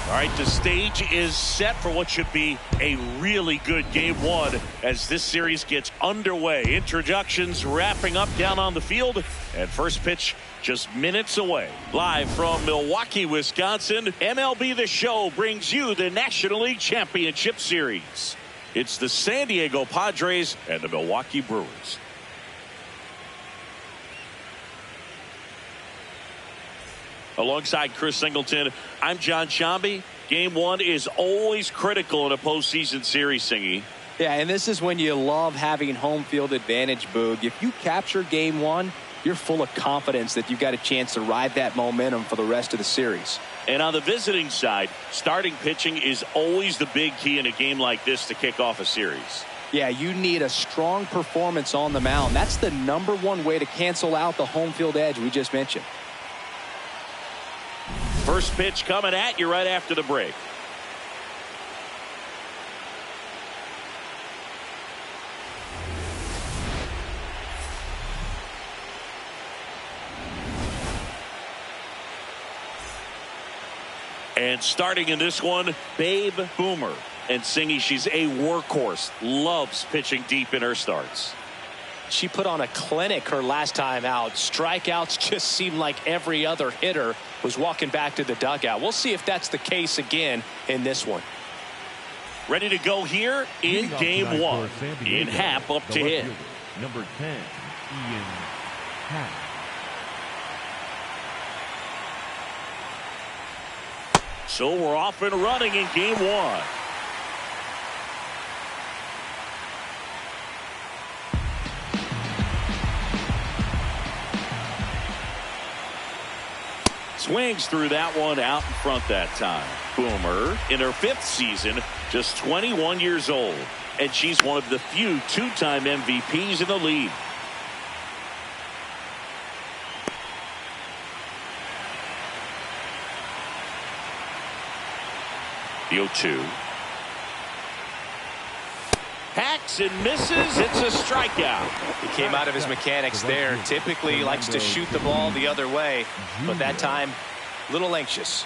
All right, the stage is set for what should be a really good game one as this series gets underway. Introductions wrapping up down on the field, and first pitch just minutes away. Live from Milwaukee, Wisconsin, MLB The Show brings you the National League Championship Series. It's the San Diego Padres and the Milwaukee Brewers. Alongside Chris Singleton, I'm John Shambi. Game one is always critical in a postseason series, Singy. Yeah, and this is when you love having home field advantage, Boog. If you capture game one, you're full of confidence that you've got a chance to ride that momentum for the rest of the series. And on the visiting side, starting pitching is always the big key in a game like this to kick off a series. Yeah, you need a strong performance on the mound. That's the #1 way to cancel out the home field edge we just mentioned. First pitch coming at you right after the break. And starting in this one, Babe Boomer. And Singy, she's a workhorse. Loves pitching deep in her starts. She put on a clinic her last time out. Strikeouts just seemed like every other hitter was walking back to the dugout. We'll see if that's the case again in this one. Ready to go here in game one. In Happ up to hit. Number 10, Ian Happ. So we're off and running in game one. Swings through that one out in front that time. Boomer in her 5th season, just 21 years old, and she's one of the few two-time MVPs in the league. The 0-2. Hacks and misses. It's a strikeout. He came out of his mechanics there. Typically likes to shoot the ball the other way, but that time a little anxious.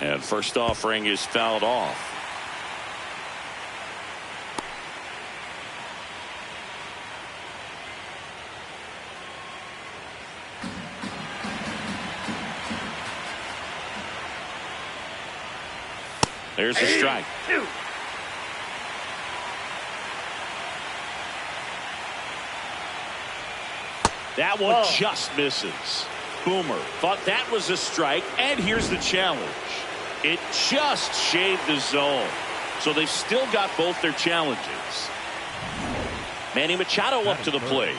And first offering is fouled off. There's the strike. That one just misses. Boomer thought that was a strike, and here's the challenge. It just shaved the zone. So they've still got both their challenges. Manny Machado up to the plate.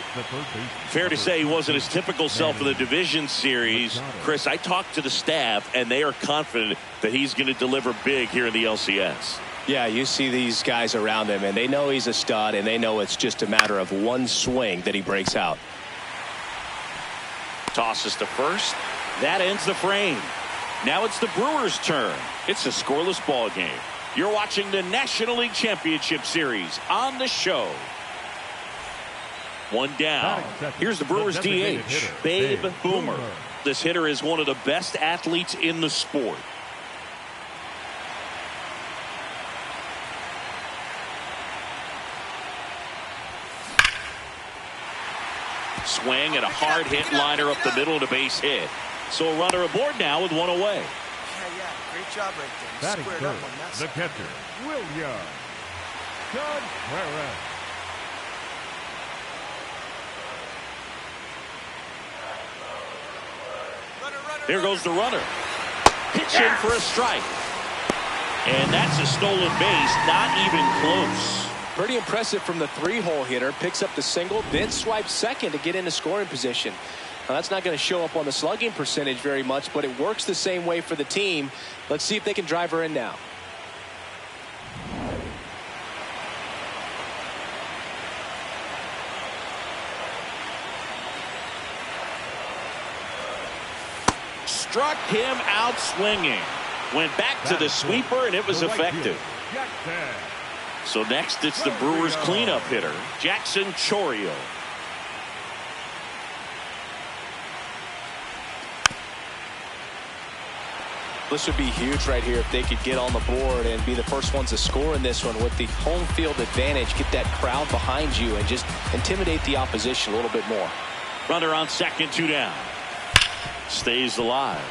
Fair to say he wasn't his typical self in the division series. Chris, I talked to the staff, and they are confident that he's going to deliver big here in the LCS. Yeah, you see these guys around him, and they know he's a stud, and they know it's just a matter of one swing that he breaks out. Tosses to first. That ends the frame. Now it's the Brewers' turn. It's a scoreless ball game. You're watching the National League Championship Series on the show. One down. Here's the Brewers DH, Babe Boomer. This hitter is one of the best athletes in the sport. Swing and a hard hit liner up the middle and a base hit. So a runner aboard now with one away. Yeah, great job right there. Batting Squared first, up on that the side. catcher, William Contreras. Here goes the runner. Pitch in for a strike. And that's a stolen base, not even close. Pretty impressive from the 3-hole hitter. Picks up the single, then swipes second to get into scoring position. Now, that's not going to show up on the slugging percentage very much, but it works the same way for the team. Let's see if they can drive her in now. struck him out swinging. Went back to the sweeper, and it was effective. So next, it's the Brewers cleanup hitter, Jackson Chourio. This would be huge right here if they could get on the board and be the first ones to score in this one with the home field advantage. Get that crowd behind you and just intimidate the opposition a little bit more. Runner on second, 2 down. Stays alive.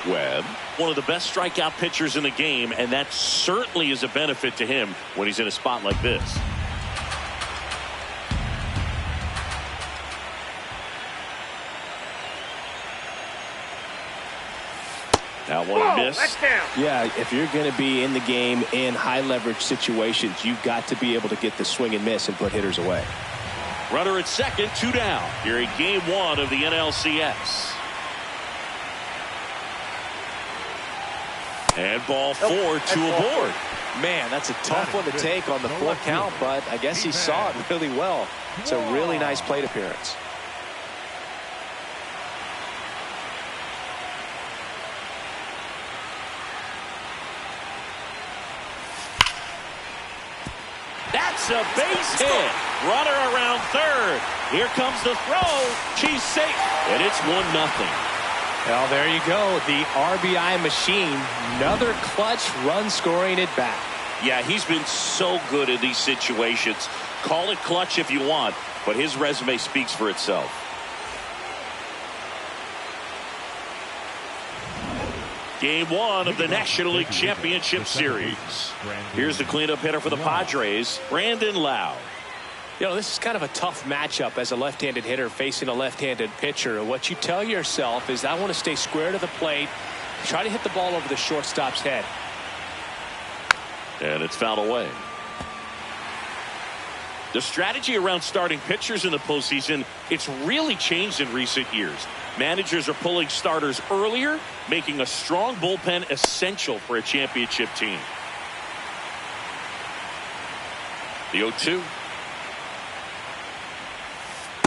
Webb, one of the best strikeout pitchers in the game, and that certainly is a benefit to him when he's in a spot like this. That one missed. Yeah, if you're going to be in the game in high leverage situations, you've got to be able to get the swing and miss and put hitters away. Runner at second, 2 down. Here in game 1 of the NLCS. And ball 4, 2 aboard. Man, that's a tough one to take on the full count, but I guess he saw it really well. It's a really nice plate appearance. That's a base hit. Runner around third. Here comes the throw. She's safe. And it's 1-0. Well, there you go. The RBI machine. Another clutch run scoring at bat. Yeah, he's been so good in these situations. Call it clutch if you want, but his resume speaks for itself. Game 1 of the National League Championship Series. Here's the cleanup hitter for the Padres, Brandon Lau. You know, this is kind of a tough matchup as a left-handed hitter facing a left-handed pitcher. What you tell yourself is, I want to stay square to the plate, try to hit the ball over the shortstop's head. And it's fouled away. The strategy around starting pitchers in the postseason, it's really changed in recent years. Managers are pulling starters earlier, making a strong bullpen essential for a championship team. The 0-2.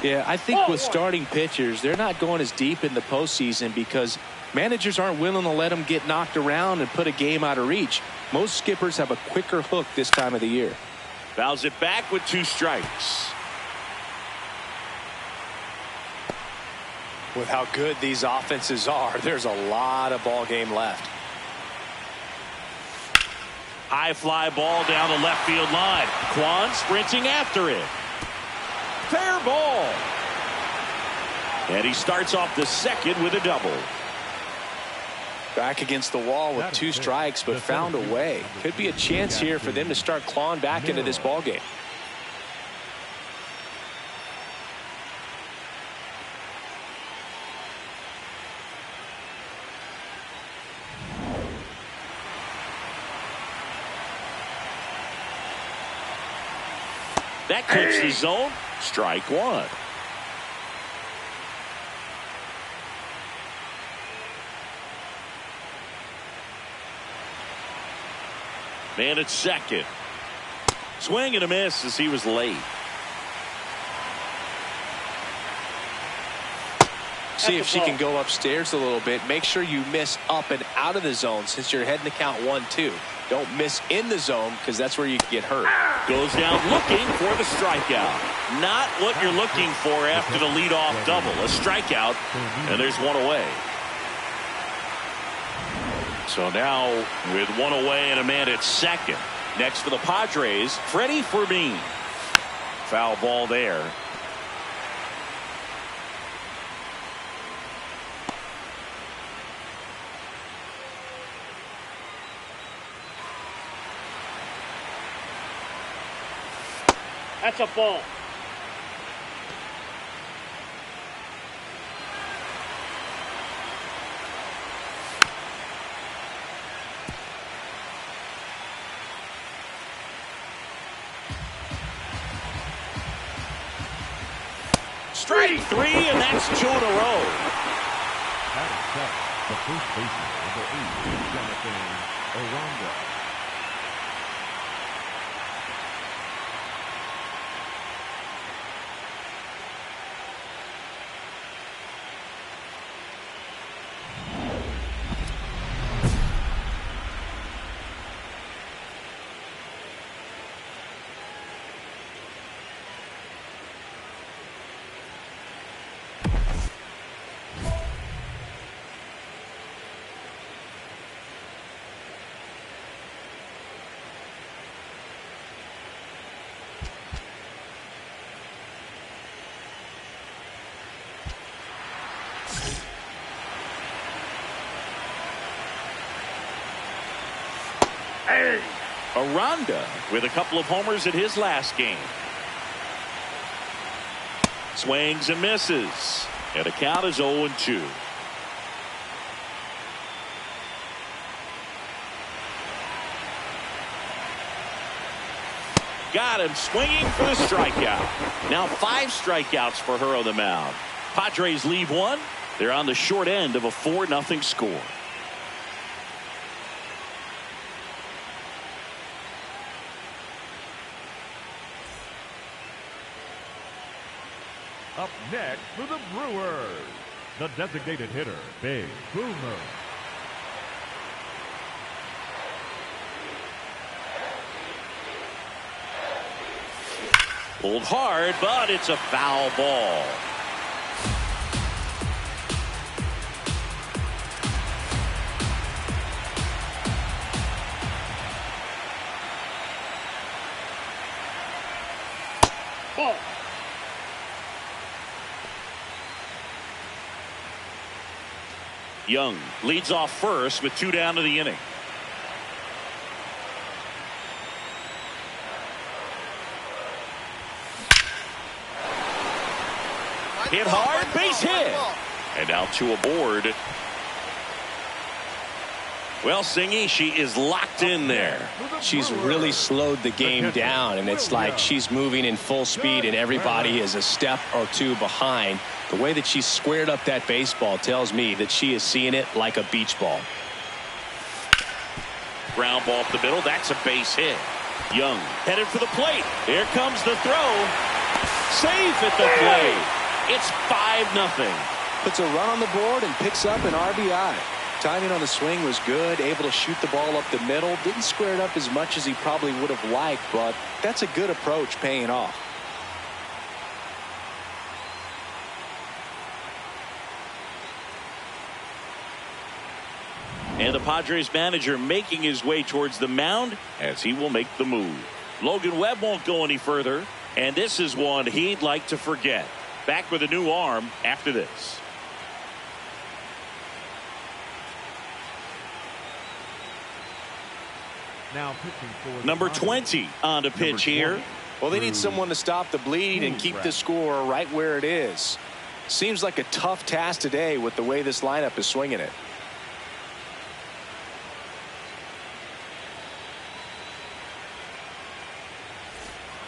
Yeah, I think with starting pitchers, they're not going as deep in the postseason because managers aren't willing to let them get knocked around and put a game out of reach. Most skippers have a quicker hook this time of the year. Fouls it back with 2 strikes. With how good these offenses are, there's a lot of ball game left. High fly ball down the left field line. Kwan sprinting after it. Fair ball. And he starts off the second with a double. Back against the wall with 2 strikes, but found a way. Could be a chance here for them to start clawing back into this ball game. That clips the zone. Strike 1. Man at second. Swing and a miss as he was late. See if she can go upstairs a little bit. Make sure you miss up and out of the zone since you're heading to count 1-2. Don't miss in the zone because that's where you get hurt. Goes down looking for the strikeout. Not what you're looking for after the leadoff double. A strikeout, and there's 1 away. So now with 1 away and a man at second. Next for the Padres, Freddie Fermin. Foul ball there. That's a ball. Strike 3, and that's 2 in a row. That is set. The first baseman, number 8, Jonathan Aranda. Aranda with a couple of homers at his last game. Swings and misses. And the count is 0-2. Got him swinging for the strikeout. Now 5 strikeouts for her on the mound. Padres leave one. They're on the short end of a 4-0 score. Up next for the Brewers, the designated hitter, Big Boomer. Pulled hard, but it's a foul ball. Ball. Young leads off first with 2 down to the inning. Hit hard, base hit. And now 2 aboard. Well, Singy, she is locked in there. She's really slowed the game down, and it's like she's moving in full speed and everybody is a step or 2 behind. The way that she's squared up that baseball tells me that she is seeing it like a beach ball. Ground ball up the middle. That's a base hit. Young headed for the plate. Here comes the throw. Safe at the plate. It's 5-0. Puts a run on the board and picks up an RBI. Timing on the swing was good, able to shoot the ball up the middle. Didn't square it up as much as he probably would have liked, but that's a good approach paying off. And the Padres manager making his way towards the mound as he will make the move. Logan Webb won't go any further, and this is one he'd like to forget. Back with a new arm after this. Now pitching for Number 20 on the pitch here. Well, they need someone to stop the bleed and keep the score right where it is. Seems like a tough task today with the way this lineup is swinging it.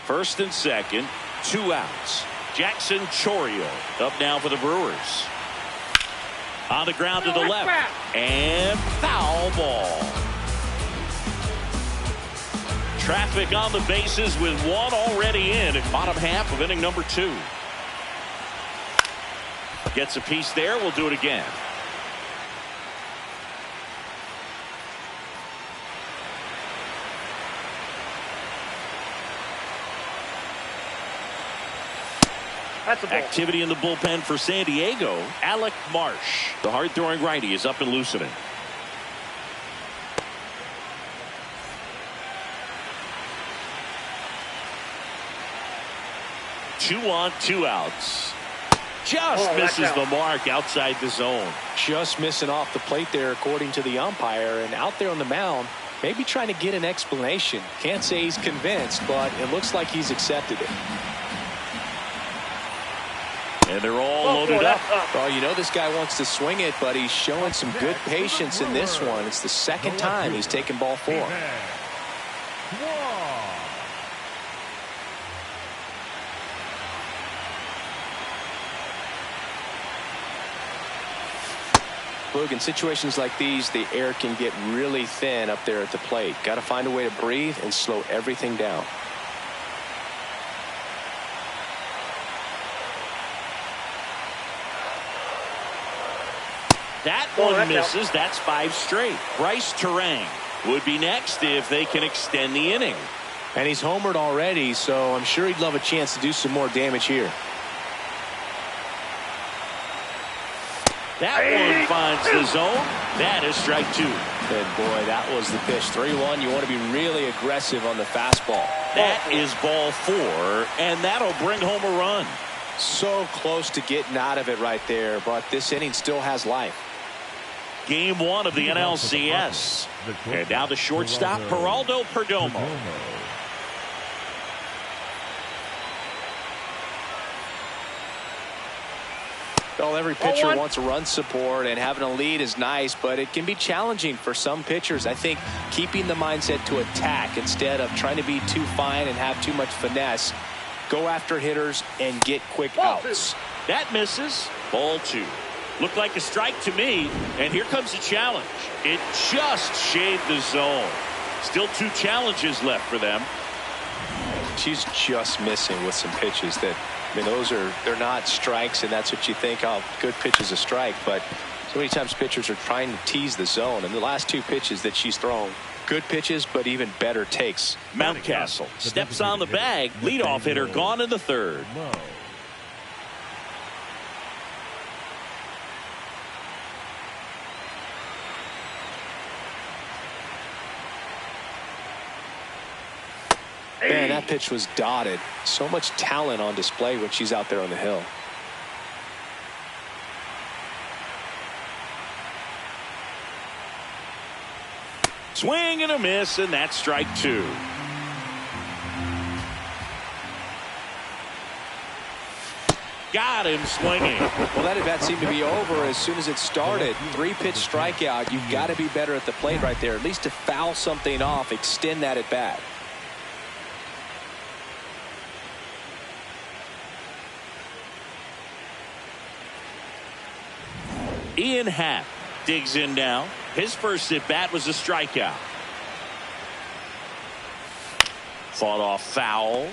First and second, 2 outs. Jackson Chorio up now for the Brewers. On the ground to the left. And foul ball. Traffic on the bases with 1 already in at bottom half of inning number 2. Gets a piece there. We'll do it again. That's a ball. Activity in the bullpen for San Diego. Alec Marsh, the hard-throwing righty, is up and loosening. 2 on, 2 outs. Just misses the mark outside the zone. Just missing off the plate there, according to the umpire, and out there on the mound, maybe trying to get an explanation. Can't say he's convinced, but it looks like he's accepted it. And they're all loaded up. Well, you know this guy wants to swing it, but he's showing some good patience in this one. It's the second time he's taken ball 4. Boog, in situations like these, the air can get really thin up there at the plate. Got to find a way to breathe and slow everything down. That one misses. That's 5 straight. Bryce Terang would be next if they can extend the inning. And he's homered already, so I'm sure he'd love a chance to do some more damage here. That one finds the zone. That is strike 2. And boy, that was the pitch. 3-1. You want to be really aggressive on the fastball. That is ball 4, and that'll bring home a run. So close to getting out of it right there, but this inning still has life. Game 1 of the NLCS. And now the shortstop, Geraldo Perdomo. Well, every pitcher wants a run support, and having a lead is nice, but it can be challenging for some pitchers. I think keeping the mindset to attack instead of trying to be too fine and have too much finesse. Go after hitters and get quick outs. That misses. Ball 2. Looked like a strike to me, and here comes the challenge. It just shaved the zone. Still 2 challenges left for them. She's just missing with some pitches that, I mean, they're not strikes, and that's what you think, oh, good pitch is a strike. But so many times pitchers are trying to tease the zone, and the last 2 pitches that she's thrown, good pitches, but even better takes. Mountcastle steps on the bag. Leadoff hitter gone in the 3rd. Man, that pitch was dotted. So much talent on display when she's out there on the hill. Swing and a miss, and that's strike 2. Got him swinging. Well, that at bat seemed to be over as soon as it started. 3-pitch strikeout. You've got to be better at the plate right there, at least to foul something off, extend that at bat. Ian Happ digs in now. His first at bat was a strikeout. Fought off foul.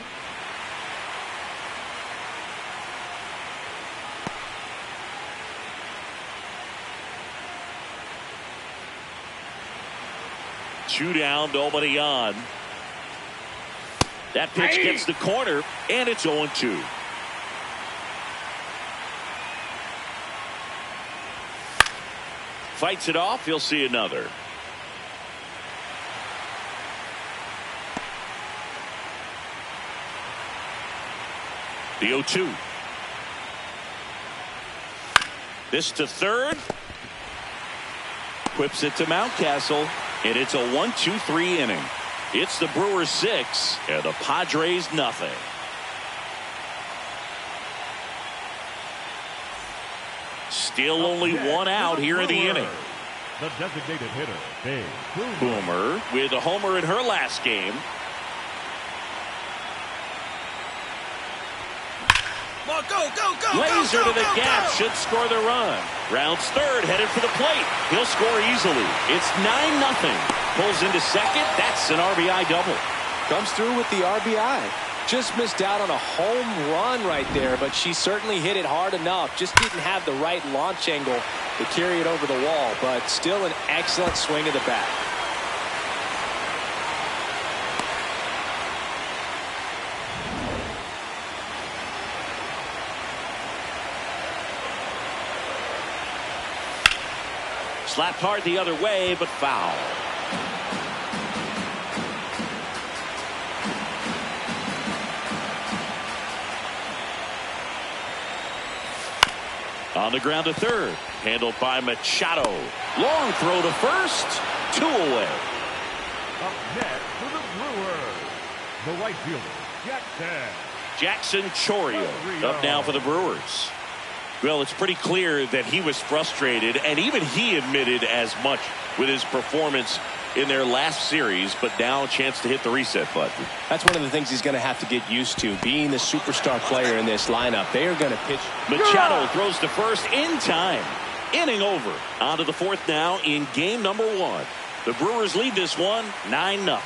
Two down, nobody on. That pitch gets the corner, and it's 0-2. Fights it off. He'll see another. The 0-2. This to 3rd. Whips it to Mountcastle, and it's a 1-2-3 inning. It's the Brewers 6 and the Padres nothing. Still only 1 out here in the inning. The designated hitter, Dave Boomer with a homer in her last game. Laser to the gap, should score the run. Rounds 3rd, headed for the plate. He'll score easily. It's 9-0. Pulls into 2nd. That's an RBI double. Comes through with the RBI. Just missed out on a home run right there, but she certainly hit it hard enough. Just didn't have the right launch angle to carry it over the wall, but still an excellent swing of the bat. Slapped hard the other way, but foul. On the ground to 3rd. Handled by Machado. Long throw to 1st. 2 away. Up next for the Brewers, the right fielder, Jackson Chourio up now for the Brewers. Well, it's pretty clear that he was frustrated, and even he admitted as much with his performance in their last series, but now a chance to hit the reset button. That's one of the things he's going to have to get used to, being the superstar player in this lineup. They are going to pitch. Machado throws to 1st in time. Inning over. On to the 4th now in game number 1. The Brewers lead this one 9-0.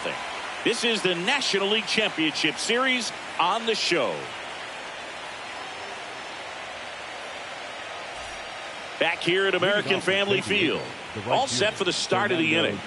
This is the National League Championship Series on the show. Back here at American Family Field. All set for the start of the inning.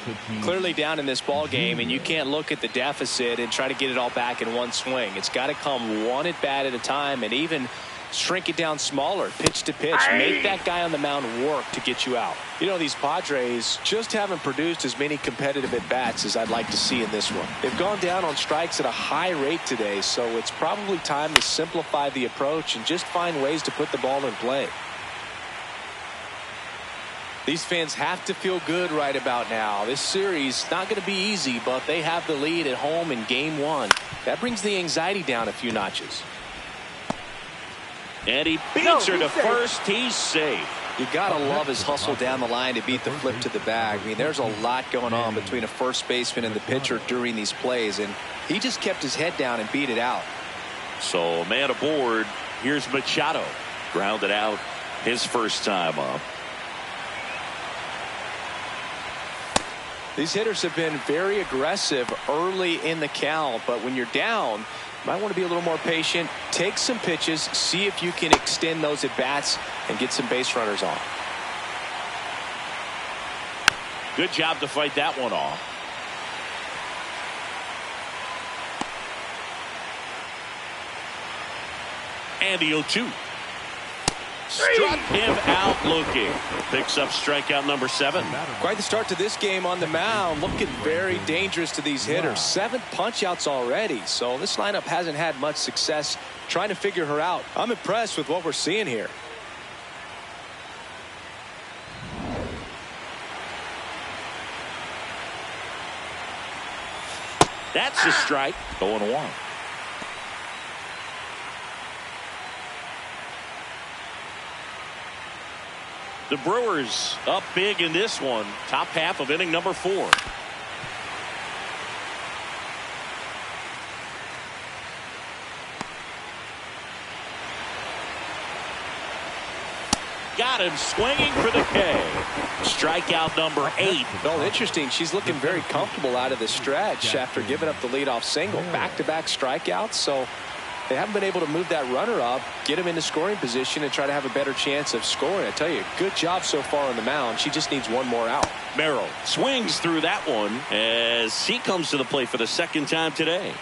Clearly down in this ball game, and you can't look at the deficit and try to get it all back in one swing. It's got to come one at bat at a time, and even shrink it down smaller, pitch to pitch. Make that guy on the mound work to get you out. You know, these Padres just haven't produced as many competitive at-bats as I'd like to see in this one. They've gone down on strikes at a high rate today, so it's probably time to simplify the approach and just find ways to put the ball in play. These fans have to feel good right about now. This series not going to be easy, but they have the lead at home in game one. That brings the anxiety down a few notches. And he beats her to first. He's safe. You gotta love his hustle down the line to beat the flip to the bag. I mean, there's a lot going on between a first baseman and the pitcher during these plays, and he just kept his head down and beat it out. So a man aboard. Here's Machado, grounded out his first time up. These hitters have been very aggressive early in the count, but when you're down, you might want to be a little more patient, take some pitches, see if you can extend those at bats and get some base runners on. Good job to fight that one off. And the 0-2. Struck him out looking. Picks up strikeout number 7. Quite the start to this game on the mound. Looking very dangerous to these hitters. 7 punch-outs already. So this lineup hasn't had much success trying to figure her out. I'm impressed with what we're seeing here. That's a strike. 0-1. The Brewers up big in this one. Top half of inning number 4. Got him swinging for the K. Strikeout number 8. Well, interesting. She's looking very comfortable out of the stretch after giving up the leadoff single. Back-to-back strikeouts. So they haven't been able to move that runner up, get him into scoring position, and try to have a better chance of scoring. I tell you, good job so far on the mound. She just needs one more out. Merrill swings through that one as he comes to the plate for the second time today.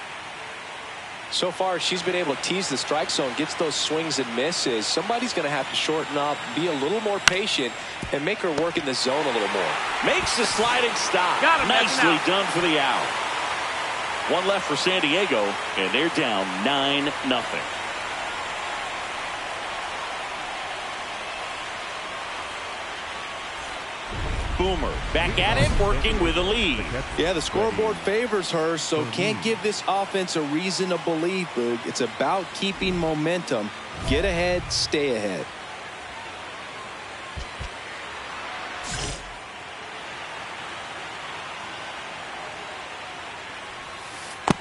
So far, she's been able to tease the strike zone, gets those swings and misses. Somebody's going to have to shorten up, be a little more patient, and make her work in the zone a little more. Makes the sliding stop. Nicely done for the out. One left for San Diego, and they're down 9-0. Boomer back at it, working with a lead. Yeah, the scoreboard favors her, so can't give this offense a reason to believe, Boog. It's about keeping momentum. Get ahead, stay ahead.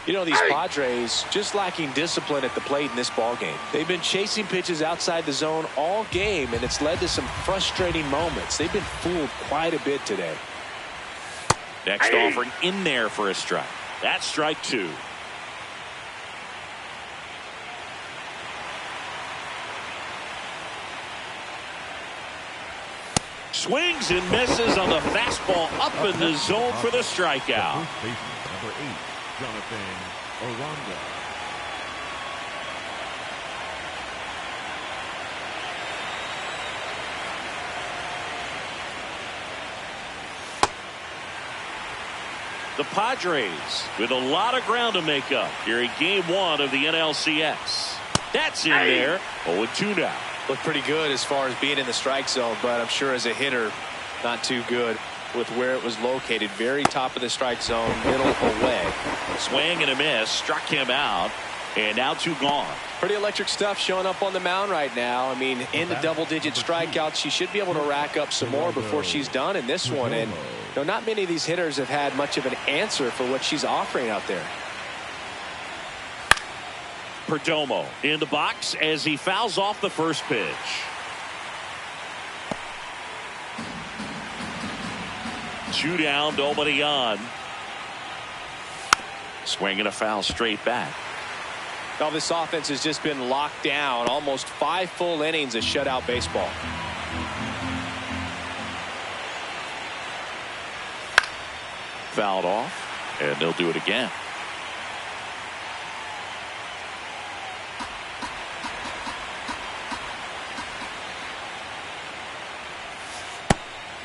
You know, these Padres just lacking discipline at the plate in this ballgame. They've been chasing pitches outside the zone all game, and it's led to some frustrating moments. They've been fooled quite a bit today. Next offering in there for a strike. That's strike 2. Swings and misses on the fastball up in the zone for the strikeout. Number 8. Jonathan Aranda. The Padres with a lot of ground to make up here in game 1 of the NLCS. That's in there. 0-2 now. Looked pretty good as far as being in the strike zone, but I'm sure as a hitter, not too good with where it was located. Very top of the strike zone, middle away. Swing and a miss, struck him out, and now 2 gone. Pretty electric stuff showing up on the mound right now. I mean, in the double-digit strikeouts, she should be able to rack up some more before she's done in this one. And you know, not many of these hitters have had much of an answer for what she's offering out there. Perdomo in the box as he fouls off the first pitch. Two down, nobody on. Swinging a foul straight back. Now this offense has just been locked down. Almost 5 full innings of shutout baseball. Fouled off, and they'll do it again.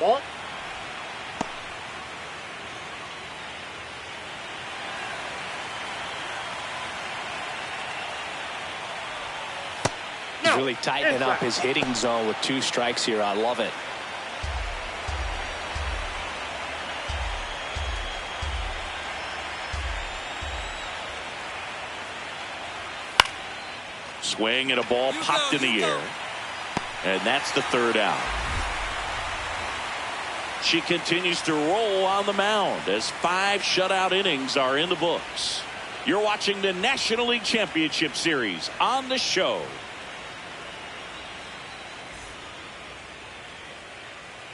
Ball. He's really tightening up his hitting zone with 2 strikes here. I love it. Swing and a ball popped in the air. And that's the third out. She continues to roll on the mound as 5 shutout innings are in the books. You're watching the National League Championship Series on the show.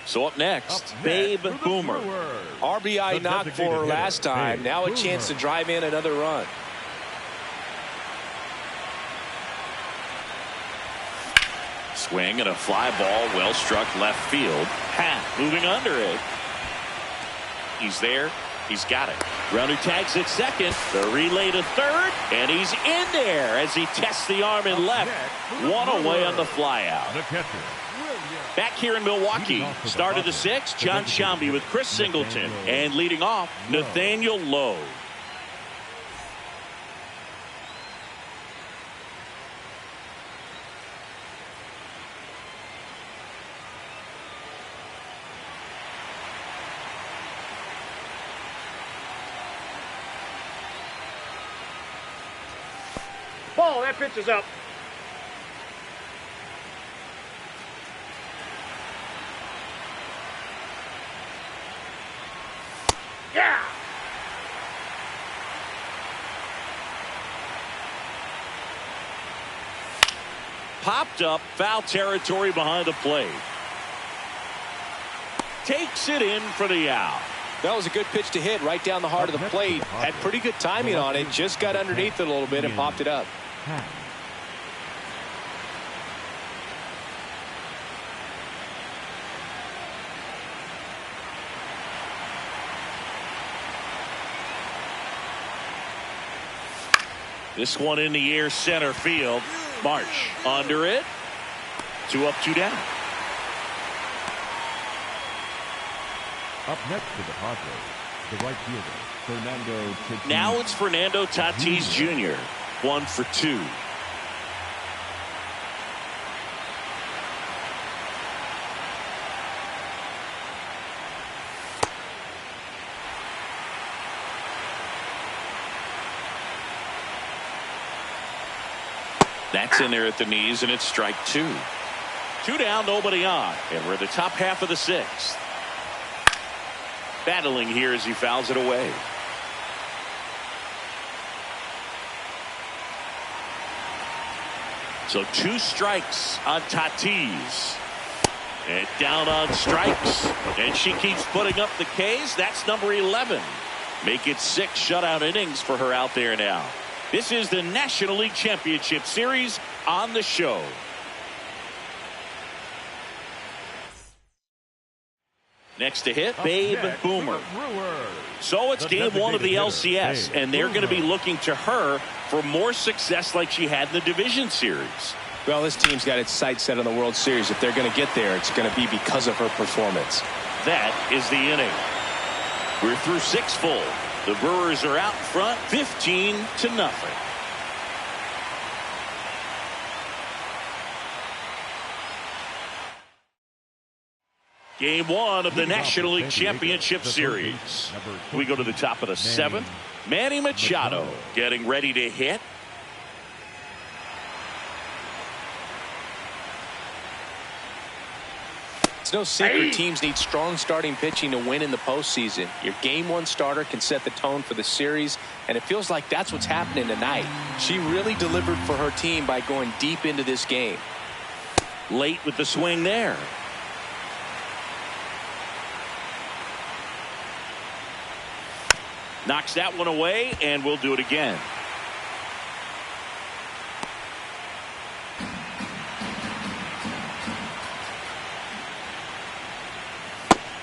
So up next, Babe Boomer. RBI knock for her last time. Now a chance to drive in another run. Swing and a fly ball, well struck left field. Moving under it. He's there. He's got it. Runner tags at second. The relay to third. And he's in there as he tests the arm in left. One away on the fly out. Back here in Milwaukee, start of the 6th, John Shambi with Chris Singleton. And leading off, Nathaniel Lowe. Ball, that pitch is up. Yeah. Popped up, foul territory behind the plate. Takes it in for the out. That was a good pitch to hit right down the heart of the plate. Had pretty good timing on it. Just got underneath it a little bit and popped it up. This one in the air, center field. Marsh under it. 2 up, 2 down. Up next to the Padres, the right fielder, Fernando Tatis. Now it's Fernando Tatis Jr. 1 for 2. That's in there at the knees, and it's strike 2. 2 down, nobody on. And we're in the top half of the 6th. Battling here as he fouls it away. So 2 strikes on Tatis. And down on strikes. And she keeps putting up the Ks. That's number 11. Make it 6 shutout innings for her out there now. This is the National League Championship Series on the show. Next to hit, Babe Boomer. So it's game 1 of the LCS, and they're going to be looking to her for more success like she had in the division series. Well, this team's got its sights set on the World Series. If they're going to get there, it's going to be because of her performance. That is the inning. We're through 6 full. The Brewers are out front 15-0. Game 1 of the National League Championship Series. We go to the top of the 7th. Manny Machado getting ready to hit. It's no secret teams need strong starting pitching to win in the postseason. Your game 1 starter can set the tone for the series, and it feels like that's what's happening tonight. She really delivered for her team by going deep into this game. Late with the swing there. Knocks that one away, and we'll do it again.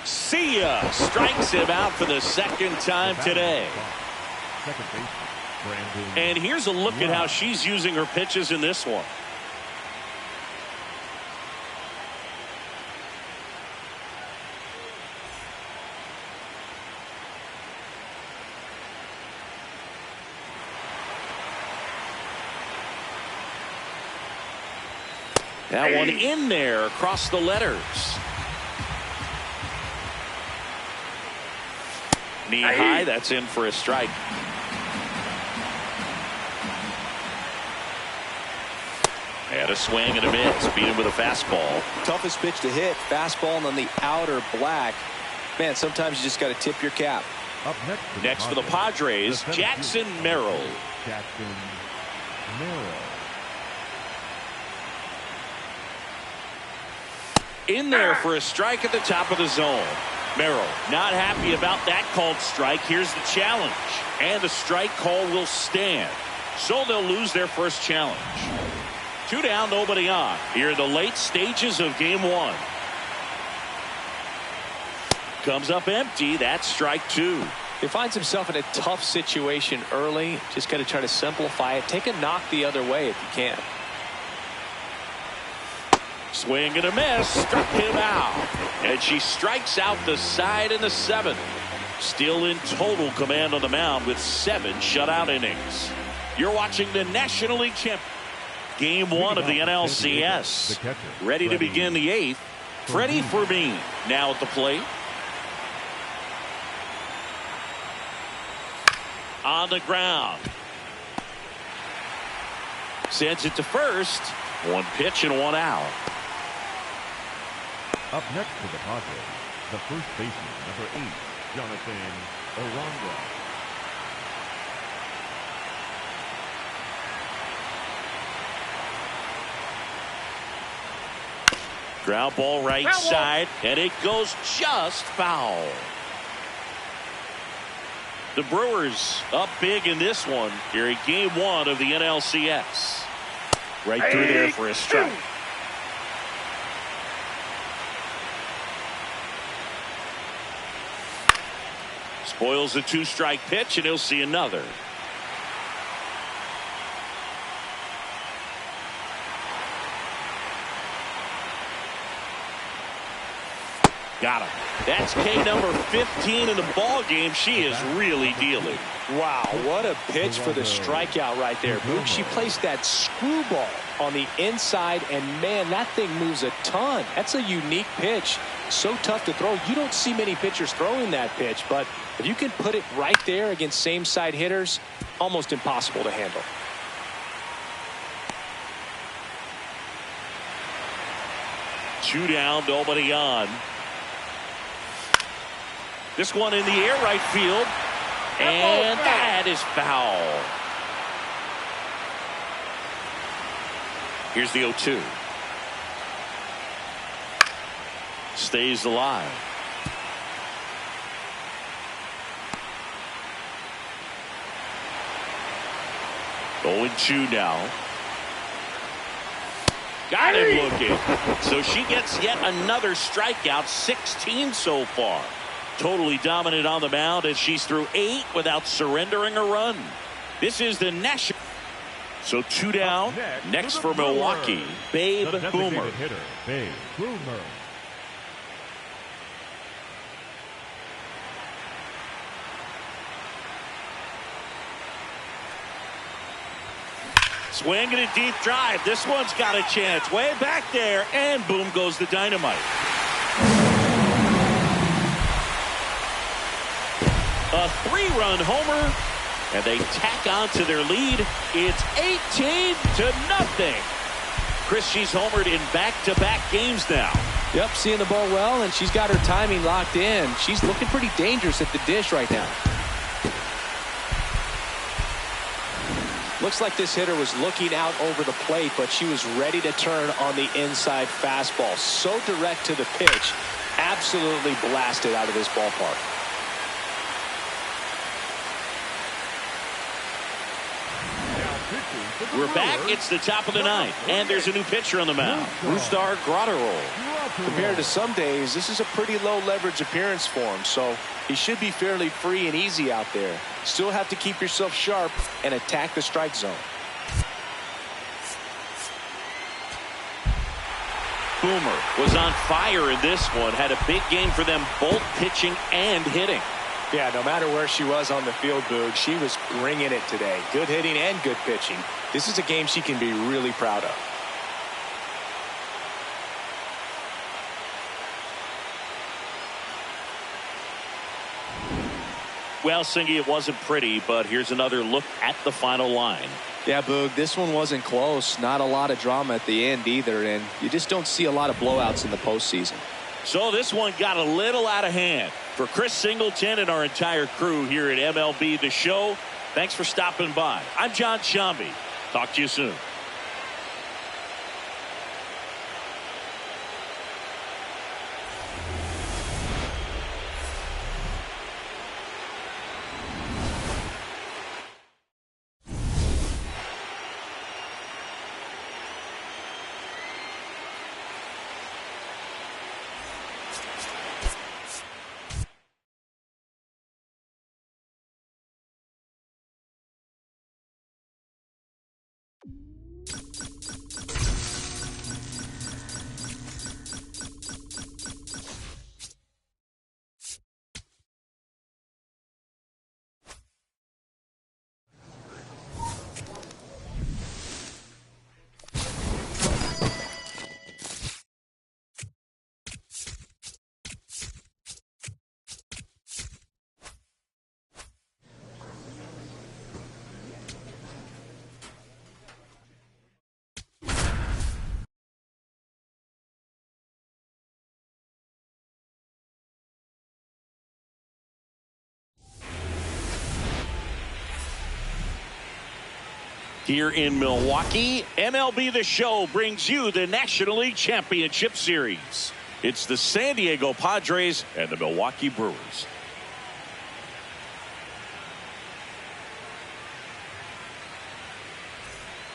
See ya. Strikes him out for the 2nd time today. And here's a look at how she's using her pitches in this one. That one in there across the letters. Knee high, that's in for a strike. And a swing and a miss. Beat him with a fastball. Toughest pitch to hit. Fastball and on the outer black. Man, sometimes you just got to tip your cap. Up Next for the Padres, Jackson Merrill. Jackson Merrill. In there for a strike at the top of the zone. Merrill not happy about that called strike. Here's the challenge. And the strike call will stand. So they'll lose their first challenge. 2 down, nobody on. Here in the late stages of game 1. Comes up empty. That's strike 2. He finds himself in a tough situation early. Just got to try to simplify it. Take a knock the other way if you can. Swing and a miss. Struck him out. And she strikes out the side in the 7th. Still in total command on the mound with 7 shutout innings. You're watching the National League Champion. Game 1 of the NLCS. Ready to begin the 8th. Freddie Fermin now at the plate. On the ground. Sends it to first. 1 pitch and 1 out. Up next for the Padres, the first baseman, number 8, Jonathan Aranda. Ground ball right side, and it goes just foul. The Brewers up big in this one here in game 1 of the NLCS. Right through there for a strike. Spoils the 2-strike pitch, and he'll see another. Got him. That's K number 15 in the ball game. She is really dealing. Wow, what a pitch for the strikeout right there, Boog. She placed that screwball on the inside, and man, that thing moves a ton. That's a unique pitch. So tough to throw. You don't see many pitchers throwing that pitch, but if you can put it right there against same side hitters, almost impossible to handle. Two down, nobody on. This one in the air right field, and that is foul. Here's the 0-2. Stays alive. Oh, 0-2 now. Got him looking. So she gets yet another strikeout, 16 so far. Totally dominant on the mound as she's through 8 without surrendering a run. This is the national. So 2 down. Next for Milwaukee, Babe Boomer. Hitter, Babe Boomer. Swing and a deep drive. This one's got a chance. Way back there, and boom goes the dynamite. A 3-run homer, and they tack on to their lead. It's 18-0. Chris, she's homered in back-to-back games now. Yep, seeing the ball well, and she's got her timing locked in. She's looking pretty dangerous at the dish right now. Looks like this hitter was looking out over the plate, but she was ready to turn on the inside fastball. So direct to the pitch. Absolutely blasted out of this ballpark. We're back. It's the top of the 9th, and there's a new pitcher on the mound, Brusdar Graterol. Compared to some days, this is a pretty low leverage appearance for him, so he should be fairly free and easy out there. Still have to keep yourself sharp and attack the strike zone. Boomer was on fire in this one. Had a big game for them, both pitching and hitting. Yeah, no matter where she was on the field, Boog, she was bringing it today. Good hitting and good pitching. This is a game she can be really proud of. Well, Singy, it wasn't pretty, but here's another look at the final line. Yeah, Boog, this one wasn't close. Not a lot of drama at the end either, and you just don't see a lot of blowouts in the postseason. So this one got a little out of hand. For Chris Singleton and our entire crew here at MLB The Show, thanks for stopping by. I'm John Shambi. Talk to you soon. Here in Milwaukee, MLB The Show brings you the National League Championship Series. It's the San Diego Padres and the Milwaukee Brewers.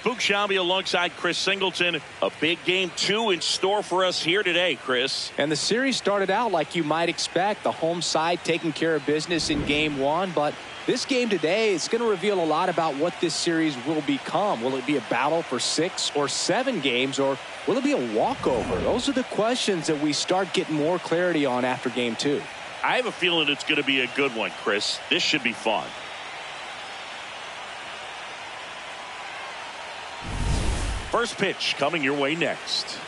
Boog Shambi alongside Chris Singleton. A big game 2 in store for us here today, Chris. And the series started out like you might expect. The home side taking care of business in game 1, but this game today is going to reveal a lot about what this series will become. Will it be a battle for 6 or 7 games, or will it be a walkover? Those are the questions that we start getting more clarity on after game 2. I have a feeling it's going to be a good one, Chris. This should be fun. First pitch coming your way next.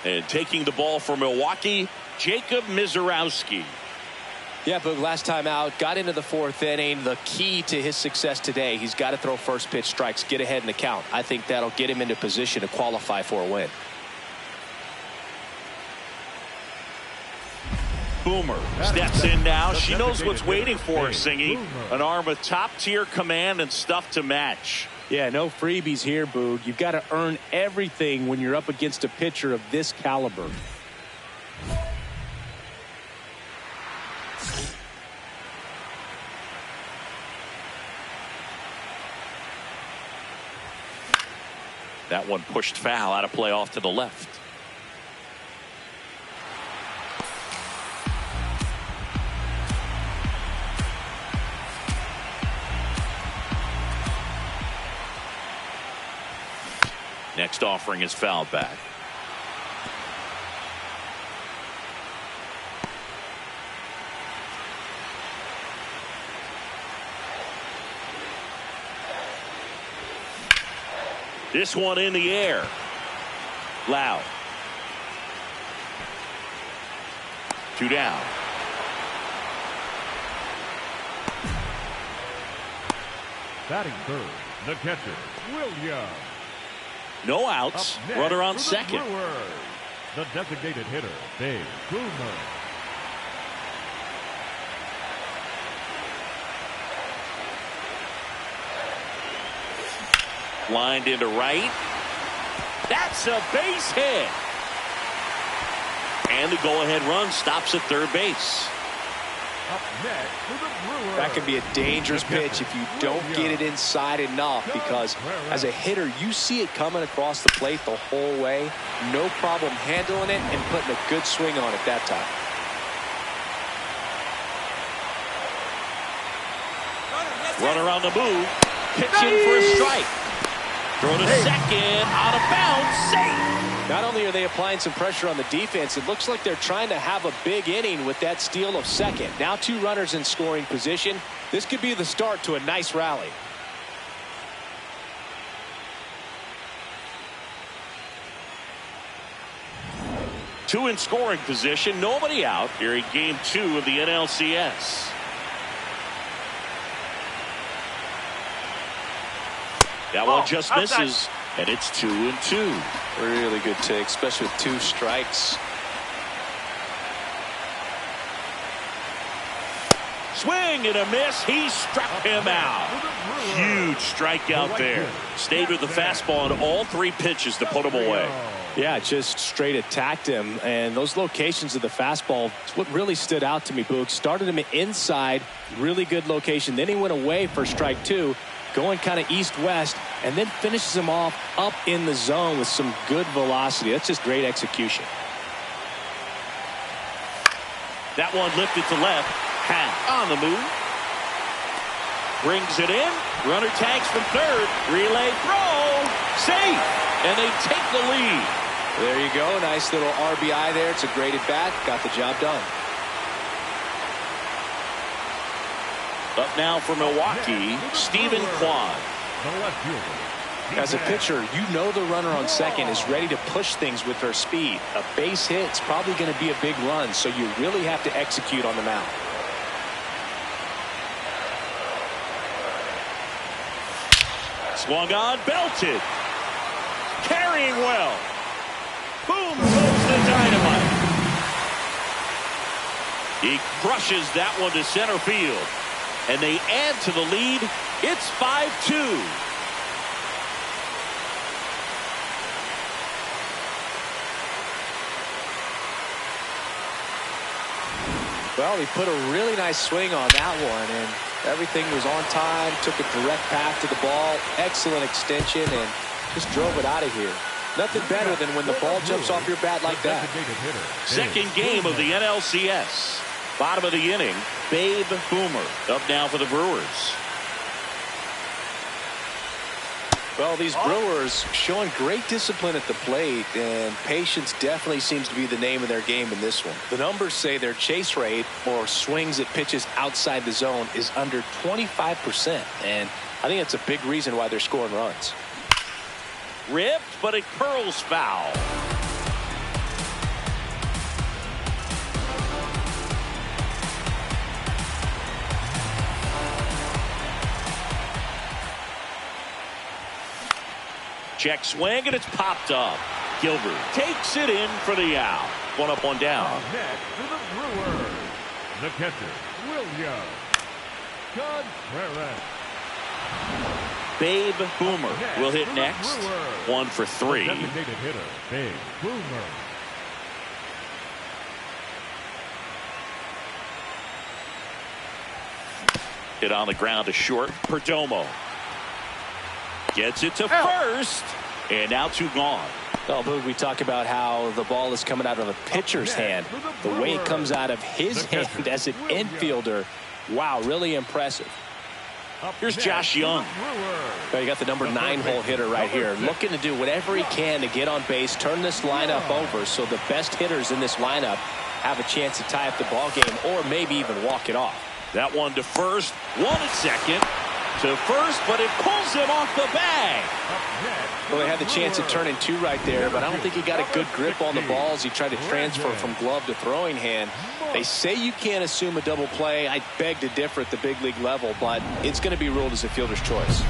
And taking the ball for Milwaukee, Jacob Mizorowski. Yeah, but last time out, got into the 4th inning. The key to his success today, he's got to throw first pitch strikes, get ahead in the count. I think that'll get him into position to qualify for a win. Boomer steps in now. She knows what's waiting for her, Singy. An arm with top-tier command and stuff to match. Yeah, no freebies here, Boog. You've got to earn everything when you're up against a pitcher of this caliber. That one pushed foul, out of play off to the left. Next offering is fouled back. This one in the air. Loud. 2 down. Batting third, the catcher, Williams. No outs. Runner on second. Brewers, the designated hitter, Dave Boomer. Lined into right. That's a base hit. And the go-ahead run stops at third base. Up next for the Brewers. That could be a dangerous pitch if you don't get it inside enough, because as a hitter, you see it coming across the plate the whole way. No problem handling it and putting a good swing on it that time. Runner on the move. Pitching for a strike. Throw to second, out of bounds, safe. Not only are they applying some pressure on the defense, it looks like they're trying to have a big inning with that steal of second. Now 2 runners in scoring position. This could be the start to a nice rally. Two in scoring position, nobody out here in game 2 of the NLCS. That one just misses, and it's 2-2. Really good take, especially with 2 strikes. Swing and a miss. He struck him out. Huge strikeout there. Stayed with the fastball on all 3 pitches to put him away. Yeah, just straight attacked him, and those locations of the fastball, it's what really stood out to me, Boog. Started him inside, really good location. Then he went away for strike 2, going kind of east-west, and then finishes him off up in the zone with some good velocity. That's just great execution. That one lifted to left. Half on the move. Brings it in. Runner tags from third. Relay throw. Safe. And they take the lead. There you go. Nice little RBI there. It's a great at bat. Got the job done. Up now for Milwaukee, Stephen Kwan. As a pitcher, you know the runner on second is ready to push things with her speed. A base hit's probably going to be a big run, so you really have to execute on the mound. Swung on, belted. Carrying well. Boom goes the dynamite. He crushes that one to center field. And they add to the lead. It's 5-2. Well, he put a really nice swing on that one, and everything was on time. Took a direct path to the ball. Excellent extension, and just drove it out of here. Nothing better than when the ball jumps off your bat like that. Second game of the NLCS. Bottom of the inning, Babe Boomer up now for the Brewers. Well, these Brewers showing great discipline at the plate, and patience definitely seems to be the name of their game in this one. The numbers say their chase rate, or swings at pitches outside the zone, is under 25%, and I think that's a big reason why they're scoring runs. Ripped, but it curls foul. Check swing, and it's popped up. Gilbert takes it in for the out. One up, one down. Next to the Brewers, the catcher, William Contreras. Babe Boomer will hit next. 1 for 3. Designated hitter, Babe Boomer. Hit on the ground to short. Perdomo gets it to first, and now 2 gone. Well, Boog, we talk about how the ball is coming out of a pitcher's hand. The way it comes out of his hand as an infielder, wow, really impressive. Here's Josh Young. Well, you got the number 9 hole hitter right here, looking to do whatever he can to get on base, turn this lineup over so the best hitters in this lineup have a chance to tie up the ball game or maybe even walk it off. That one to first, 1 at second. To first, but it pulls him off the bag. Well, they had the chance of turning 2 right there, but I don't think he got a good grip on the ball as he tried to transfer from glove to throwing hand. They say you can't assume a double play. I beg to differ at the big league level, but it's going to be ruled as a fielder's choice.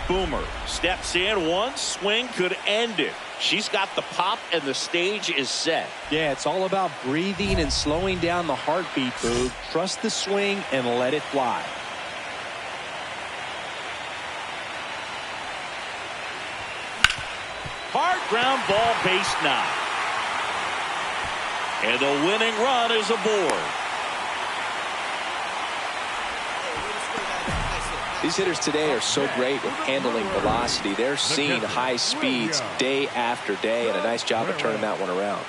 Boomer steps in. One swing could end it. She's got the pop, and the stage is set. Yeah, it's all about breathing and slowing down the heartbeat, Boog. Trust the swing and let it fly. Hard ground ball, base knock. And the winning run is aboard. These hitters today are so great with handling velocity. They're seeing high speeds day after day, and a nice job of turning that one around.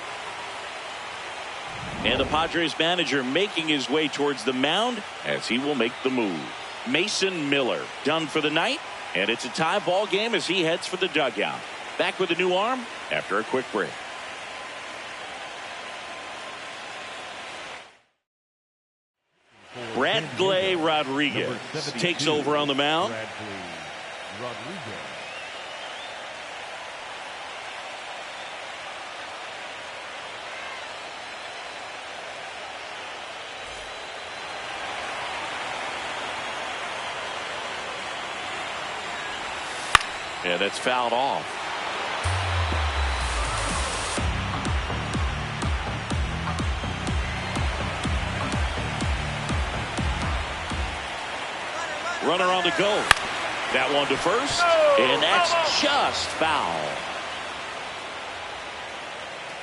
And the Padres manager making his way towards the mound as he will make the move. Mason Miller done for the night. And it's a tie ball game as he heads for the dugout. Back with a new arm after a quick break. Bradley Rodriguez takes over on the mound. And that's fouled off. Runner on the go. That one to first. And that's just foul.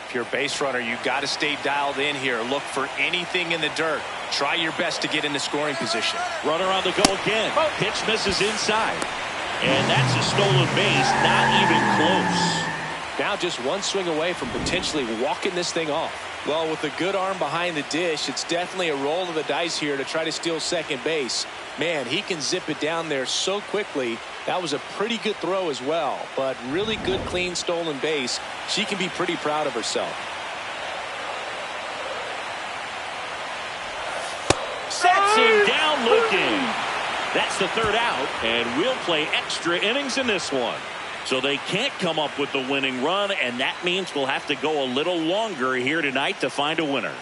If you're a base runner, you got to stay dialed in here. Look for anything in the dirt. Try your best to get in the scoring position. Runner on the go again. Pitch misses inside. And that's a stolen base, not even close. Now just one swing away from potentially walking this thing off. Well, with a good arm behind the dish, it's definitely a roll of the dice here to try to steal second base. Man, he can zip it down there so quickly. That was a pretty good throw as well, but really good, clean, stolen base. She can be pretty proud of herself. Sets him down looking. That's the third out, and we'll play extra innings in this one. So they can't come up with the winning run, and that means we'll have to go a little longer here tonight to find a winner.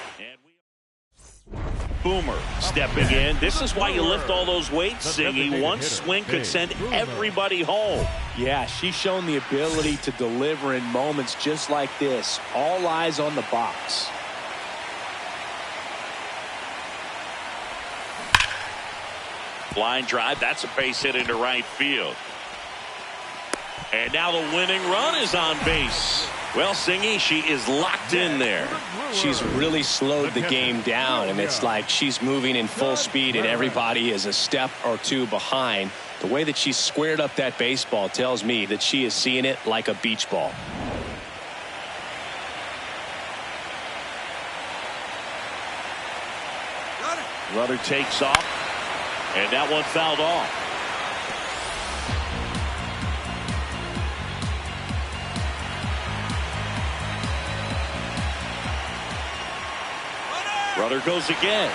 Boomer stepping in. This is why you lift all those weights, Singy. One swing could send everybody home. Yeah, she's shown the ability to deliver in moments just like this. All eyes on the box. Line drive. That's a base hit into right field. And now the winning run is on base. Well, Singy, she is locked in there. She's really slowed the game down, and it's like she's moving in full speed, and everybody is a step or two behind. The way that she squared up that baseball tells me that she is seeing it like a beach ball. Runner takes off. And that one fouled off. Runner goes again.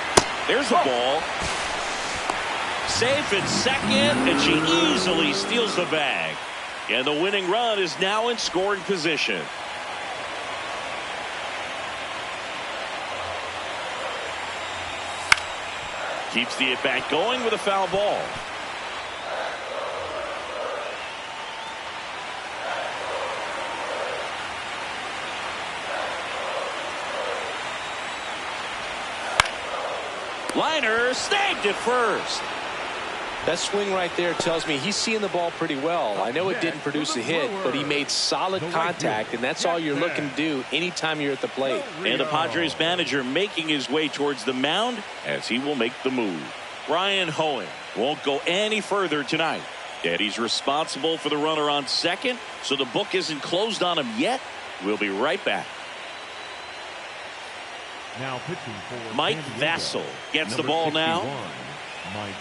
There's a ball. Safe at second, and she easily steals the bag. And the winning run is now in scoring position. Keeps the at-bat going with a foul ball. Liner snagged it first. That swing right there tells me he's seeing the ball pretty well. I know it didn't produce a hit, but he made solid contact, and that's all you're looking to do anytime you're at the plate. And the Padres manager making his way towards the mound as he will make the move. Ryan Hoeing won't go any further tonight. And he's responsible for the runner on second, so the book isn't closed on him yet. We'll be right back. Now pitching for Mike Vassell gets the ball now. Mike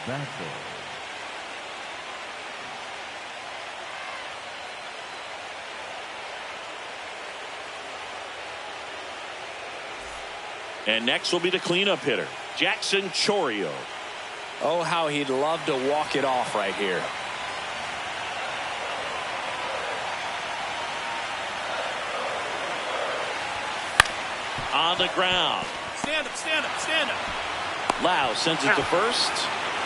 Vassell. And next will be the cleanup hitter, Jackson Chourio. Oh, how he'd love to walk it off right here. On the ground. Stand up, stand up, stand up. Lau sends it to first.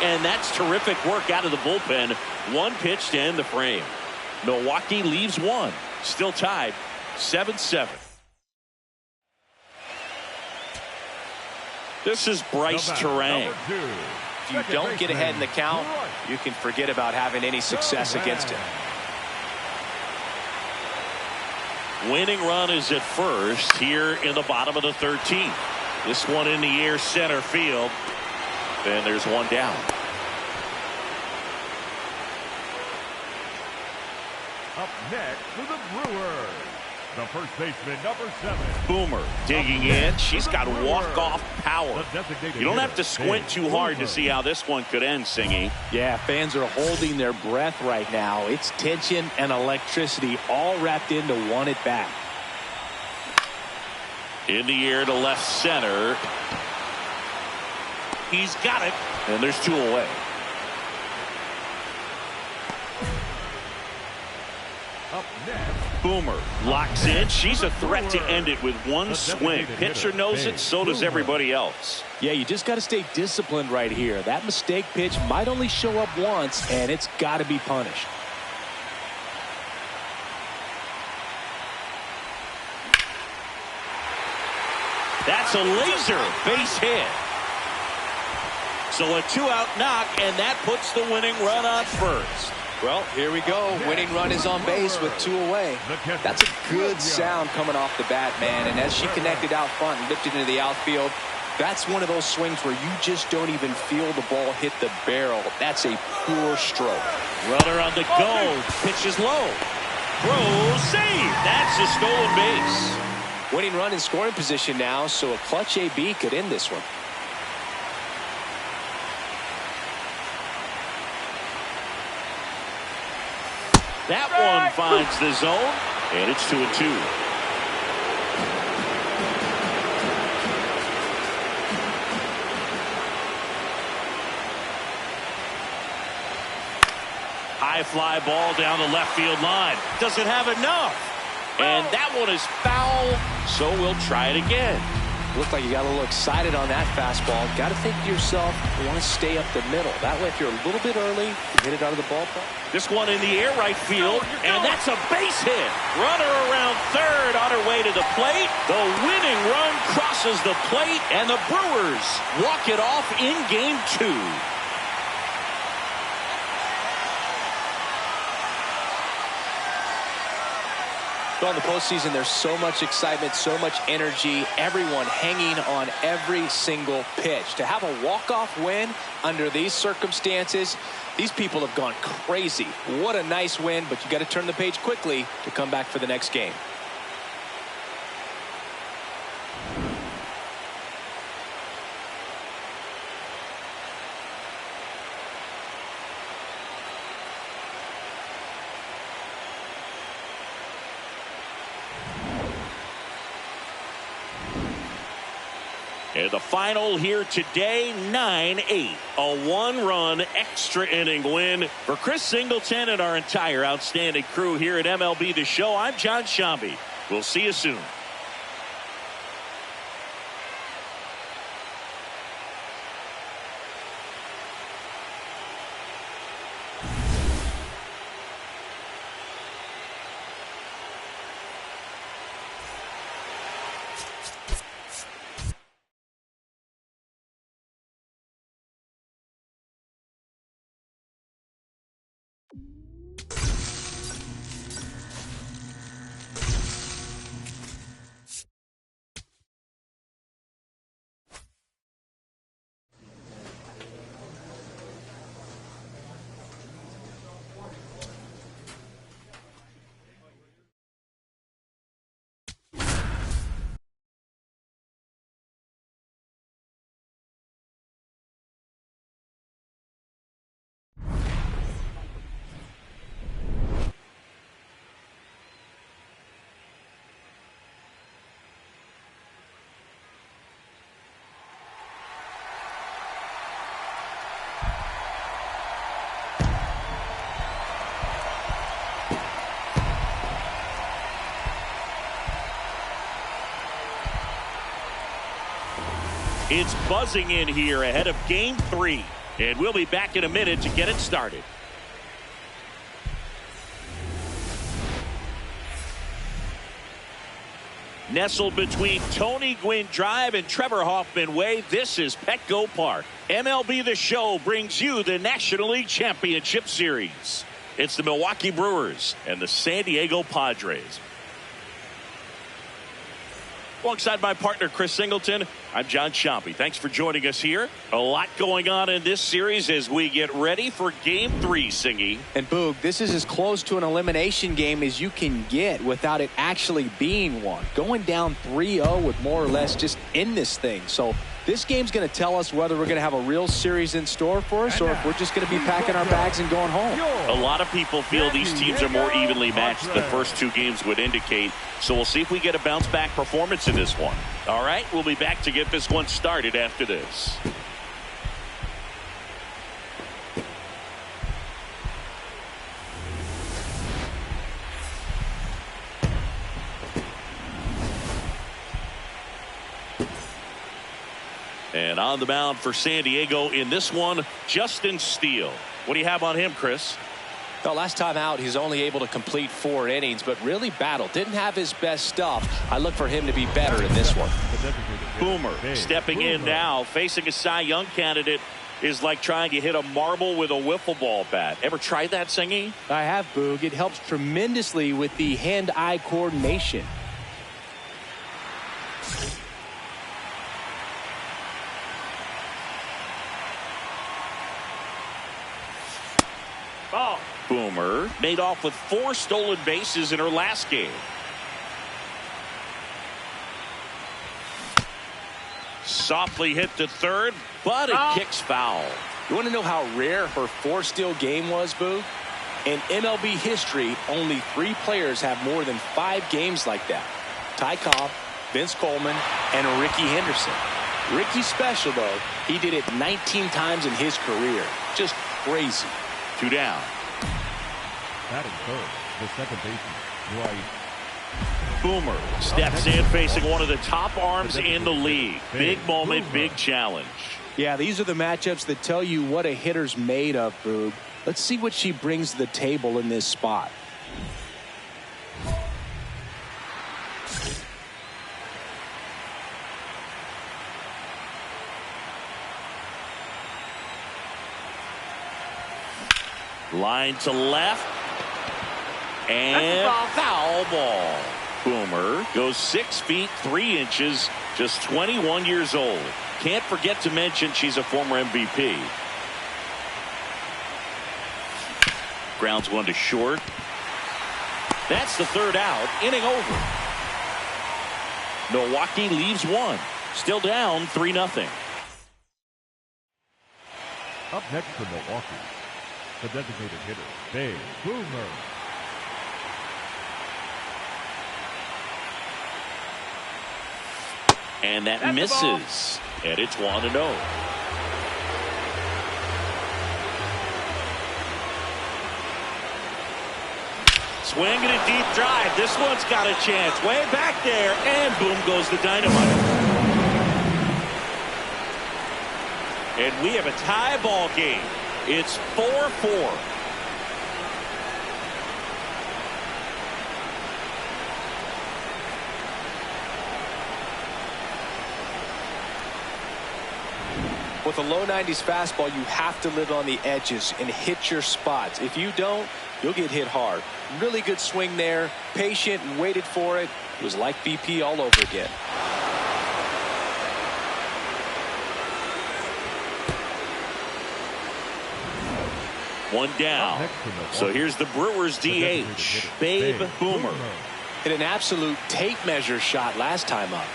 And that's terrific work out of the bullpen. One pitch to end the frame. Milwaukee leaves one. Still tied 7-7. This is Bryce Terang. If you don't get ahead in the count, you can forget about having any success against him. Winning run is at first here in the bottom of the 13th. This one in the air center field. And there's one down. Up next for the Brewers, The first baseman, number 7. Boomer digging in. She's got walk-off power. You don't have to squint too hard to see how this one could end, Singy. Yeah, fans are holding their breath right now. It's tension and electricity all wrapped into one at bat. In the air to left center. He's got it. And there's 2 away. Up next. Boomer locks in. She's a threat to end it with one swing. Pitcher knows it, so does everybody else. Yeah, you just got to stay disciplined right here. That mistake pitch might only show up once, and it's got to be punished. That's a laser base hit. So a 2-out knock, and that puts the winning run on first. Well, here we go. Winning run is on base with 2 away. That's a good sound coming off the bat, man. And as she connected out front and lifted into the outfield, that's one of those swings where you just don't even feel the ball hit the barrel. That's a pure stroke. Runner on the go. Pitch is low. Throw, save. That's a stolen base. Winning run in scoring position now, so a clutch AB could end this one. That one finds the zone, and it's 2-2. High fly ball down the left field line. Doesn't have enough. And that one is foul, so we'll try it again. Looked like you got a little excited on that fastball. Got to think to yourself, you want to stay up the middle. That way, if you're a little bit early, you hit it out of the ballpark. This one in the air right field, and that's a base hit. Runner around third on her way to the plate. The winning run crosses the plate, and the Brewers walk it off in Game 2. Well, in the postseason, there's so much excitement, so much energy, everyone hanging on every single pitch. To have a walk-off win under these circumstances, these people have gone crazy. What a nice win, but you got to turn the page quickly to come back for the next game. And the final here today, 9-8. A one-run extra inning win for Chris Singleton and our entire outstanding crew here at MLB The Show. I'm John Shambi. We'll see you soon. It's buzzing in here ahead of Game 3. And we'll be back in a minute to get it started. Nestled between Tony Gwynn Drive and Trevor Hoffman Way, this is Petco Park. MLB The Show brings you the National League Championship Series. It's the Milwaukee Brewers and the San Diego Padres. Alongside my partner, Chris Singleton, I'm John Chompy. Thanks for joining us here. A lot going on in this series as we get ready for Game 3, Singy. And Boog, this is as close to an elimination game as you can get without it actually being one. Going down 3-0 would more or less just end this thing. So this game's going to tell us whether we're going to have a real series in store for us or if we're just going to be packing our bags and going home. A lot of people feel these teams are more evenly matched. The first two games would indicate. So we'll see if we get a bounce-back performance in this one. All right, we'll be back to get this one started after this. And on the mound for San Diego in this one, Justin Steele. What do you have on him, Chris? Well, last time out, he's only able to complete 4 innings, but really battled. Didn't have his best stuff. I look for him to be better in this one. Boomer stepping in now, facing a Cy Young candidate is like trying to hit a marble with a wiffle ball bat. Ever tried that, Singy? I have, Boog. It helps tremendously with the hand-eye coordination. Ball. Boomer made off with 4 stolen bases in her last game. Softly hit to third, but it kicks foul. You want to know how rare her 4-steal game was, Boog? In MLB history, only 3 players have more than 5 games like that. Ty Cobb, Vince Coleman, and Ricky Henderson. Ricky's special, though. He did it 19 times in his career. Just crazy. 2 down. Batting third, the second baseman, Bryce. Boomer steps in facing one of the top arms in the league. Big moment, big challenge. Yeah, these are the matchups that tell you what a hitter's made of, Boog. Let's see what she brings to the table in this spot. Line to left. And foul ball. Boomer goes 6 feet 3 inches, just 21 years old. Can't forget to mention she's a former MVP. Grounds one to short. That's the 3rd out. Inning over. Milwaukee leaves 1. Still down 3-0. Up next for Milwaukee, the designated hitter, Dave Boomer. And that misses. And it's 1-0. Swing and a deep drive. This one's got a chance. Way back there. And boom goes the dynamite. And we have a tie ball game. It's 4-4. With a low 90s fastball, you have to live on the edges and hit your spots. If you don't, you'll get hit hard. Really good swing there. Patient and waited for it. It was like BP all over again. One down. So here's the Brewers DH, Babe Boomer. Hit an absolute tape measure shot last time up.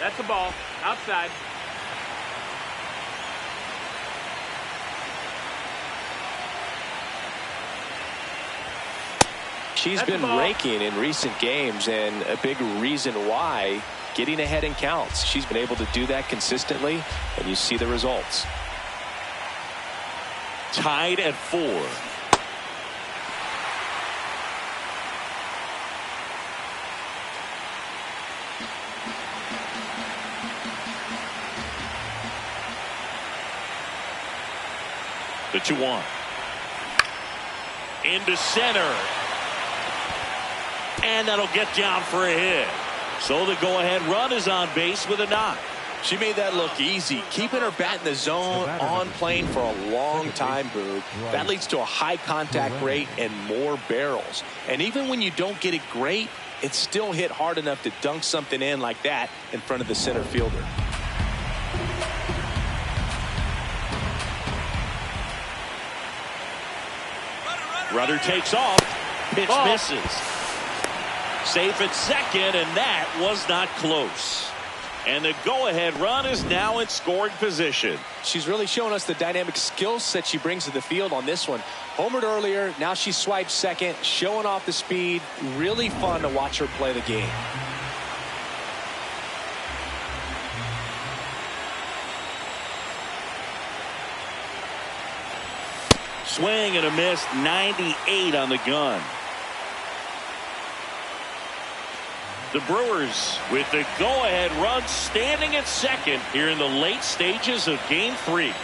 That's the ball. Outside. She's been raking in recent games, and a big reason why, getting ahead in counts. She's been able to do that consistently, and you see the results. Tied at 4. The 2-1. Into center. And that'll get down for a hit. So the go-ahead run is on base with a knock. She made that look easy, keeping her bat in the zone on plane for a long time, Boog. That leads to a high contact rate and more barrels. And even when you don't get it great, it's still hit hard enough to dunk something in like that in front of the center fielder. Runner takes off. Pitch misses. Safe at second, and that was not close. And the go-ahead run is now in scoring position. She's really showing us the dynamic skill set she brings to the field on this one. Homered earlier, now she swipes second, showing off the speed. Really fun to watch her play the game. Swing and a miss, 98 on the gun. The Brewers with the go-ahead run standing at second here in the late stages of Game 3.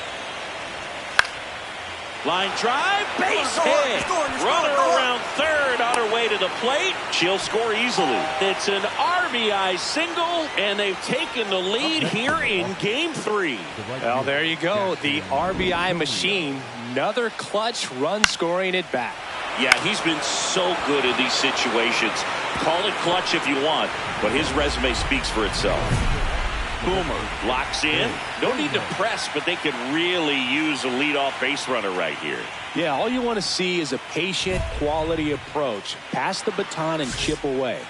Line drive, base hit. Runner around third on her way to the plate. She'll score easily. It's an RBI single, and they've taken the lead here in Game 3. Well, there you go. The RBI machine. Another clutch run scoring at bat. Yeah, he's been so good in these situations. Call it clutch if you want, but his resume speaks for itself. Boomer locks in. No need to press, but they could really use a leadoff base runner right here. Yeah, all you want to see is a patient, quality approach. Pass the baton and chip away.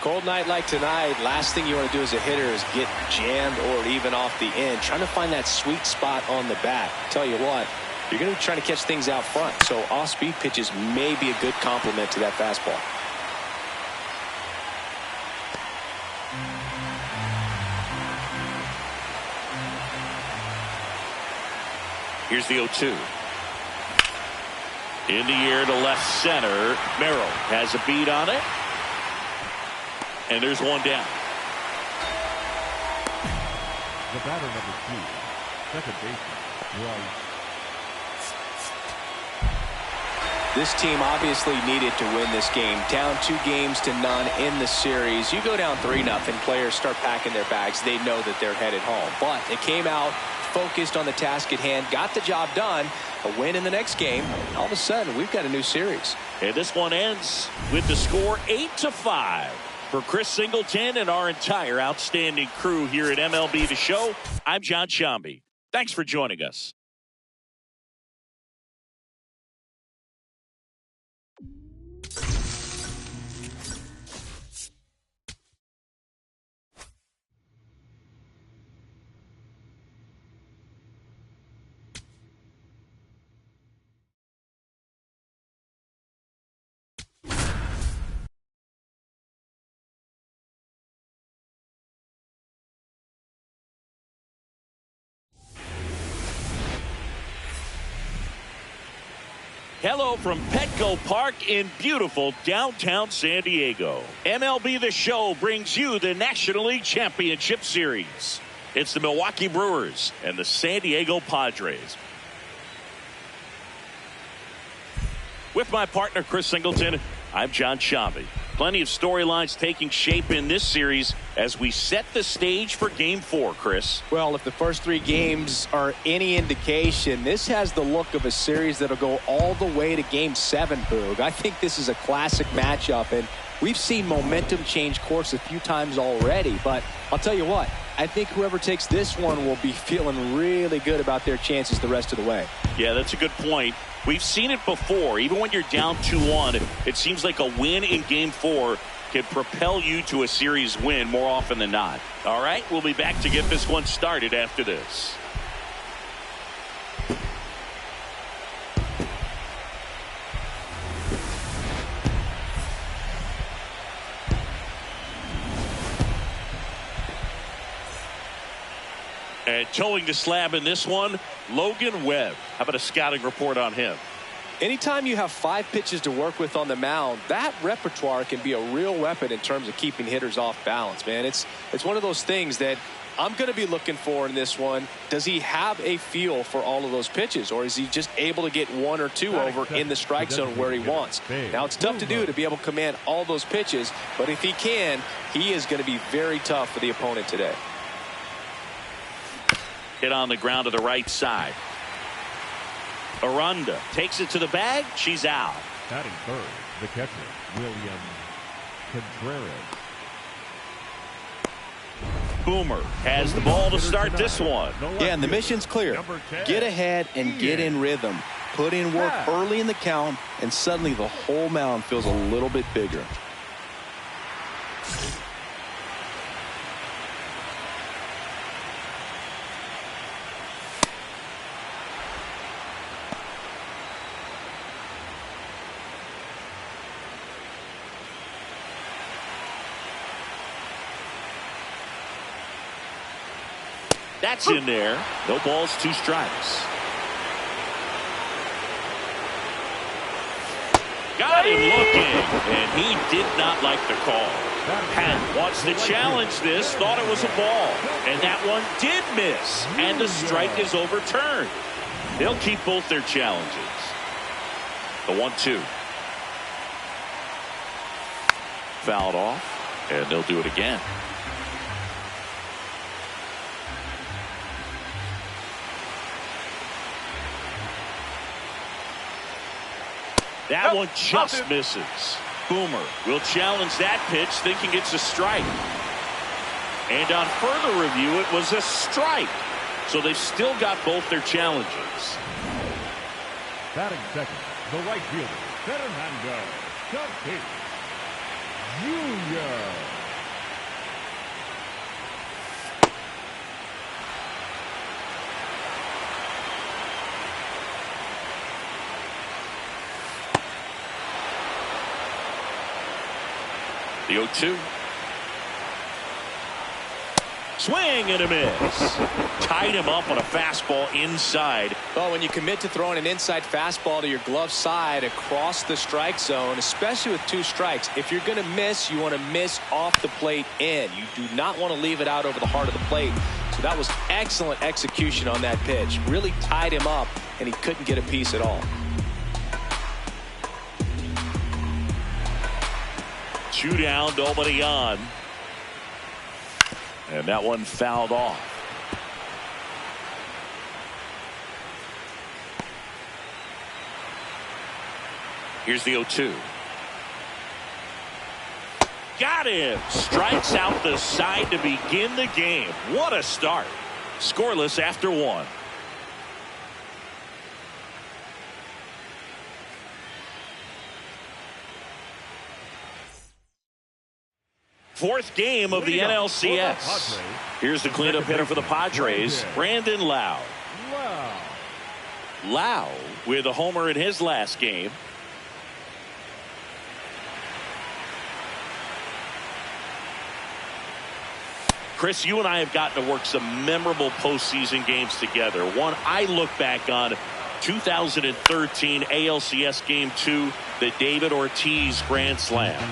Cold night like tonight, last thing you want to do as a hitter is get jammed or even off the end. Trying to find that sweet spot on the bat. Tell you what, you're going to be trying to catch things out front. So off-speed pitches may be a good complement to that fastball. Here's the 0-2. In the air to left center. Merrill has a beat on it. And there's one down. The batter number 2, second baseman, Rice. This team obviously needed to win this game. Down 2-0 in the series. You go down 3-0, players start packing their bags. They know that they're headed home. But they came out focused on the task at hand, got the job done. A win in the next game. All of a sudden, we've got a new series. And this one ends with the score 8-5. For Chris Singleton and our entire outstanding crew here at MLB The Show, I'm John Shambi. Thanks for joining us. Hello from Petco Park in beautiful downtown San Diego. MLB The Show brings you the National League Championship Series. It's the Milwaukee Brewers and the San Diego Padres. With my partner, Chris Singleton, I'm John Shambi. Plenty of storylines taking shape in this series as we set the stage for Game 4, Chris. Well, if the first 3 games are any indication, this has the look of a series that'll go all the way to Game 7, Boog. I think this is a classic matchup, and we've seen momentum change course a few times already. But I'll tell you what, I think whoever takes this one will be feeling really good about their chances the rest of the way. Yeah, that's a good point. We've seen it before. Even when you're down 2-1, it seems like a win in Game 4 can propel you to a series win more often than not. All right, we'll be back to get this one started after this. And towing the slab in this one, Logan Webb. How about a scouting report on him? Anytime you have 5 pitches to work with on the mound, that repertoire can be a real weapon in terms of keeping hitters off balance, man. It's one of those things that I'm going to be looking for in this one, does he have a feel for all of those pitches, or is he just able to get one or two over in the strike zone where he wants? Now, it's tough to do to be able to command all those pitches, but if he can, he is going to be very tough for the opponent today. Hit on the ground to the right side. Aranda takes it to the bag. She's out. Batting third, the catcher, William Contreras. Boomer has the ball to start this one. Yeah, and the mission's clear. Get ahead and get in rhythm. Put in work early in the count, and suddenly the whole mound feels a little bit bigger. That's in there. No balls, 2 strikes. Got him looking, and he did not like the call. Pat wants to challenge this, thought it was a ball, and that one did miss, and the strike is overturned. They'll keep both their challenges. The 1-2. Fouled off, and they'll do it again. That one just misses. Boomer will challenge that pitch, thinking it's a strike. And on further review, it was a strike. So they've still got both their challenges. Batting second, the right fielder, Fernando Tatis Jr. The 0-2. Swing and a miss. Tied him up on a fastball inside. Well, when you commit to throwing an inside fastball to your glove side across the strike zone, especially with 2 strikes, if you're going to miss, you want to miss off the plate in. You do not want to leave it out over the heart of the plate. So that was excellent execution on that pitch. Really tied him up, and he couldn't get a piece at all. 2 down, nobody on. And that one fouled off. Here's the 0-2. Got him. Strikes out the side to begin the game. What a start. Scoreless after 1. Fourth game of the NLCS. Here's the cleanup hitter for the Padres, Brandon Lau. Lau with a homer in his last game. Chris, you and I have gotten to work some memorable postseason games together. One I look back on, 2013 ALCS Game 2, the David Ortiz Grand Slam.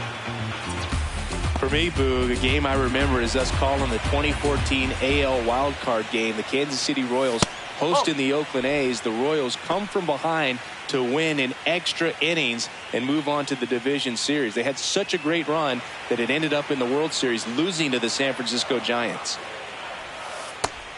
For me, Boog, a game I remember is us calling the 2014 AL wildcard game. The Kansas City Royals hosting the Oakland A's. The Royals come from behind to win in extra innings and move on to the division series. They had such a great run that it ended up in the World Series, losing to the San Francisco Giants.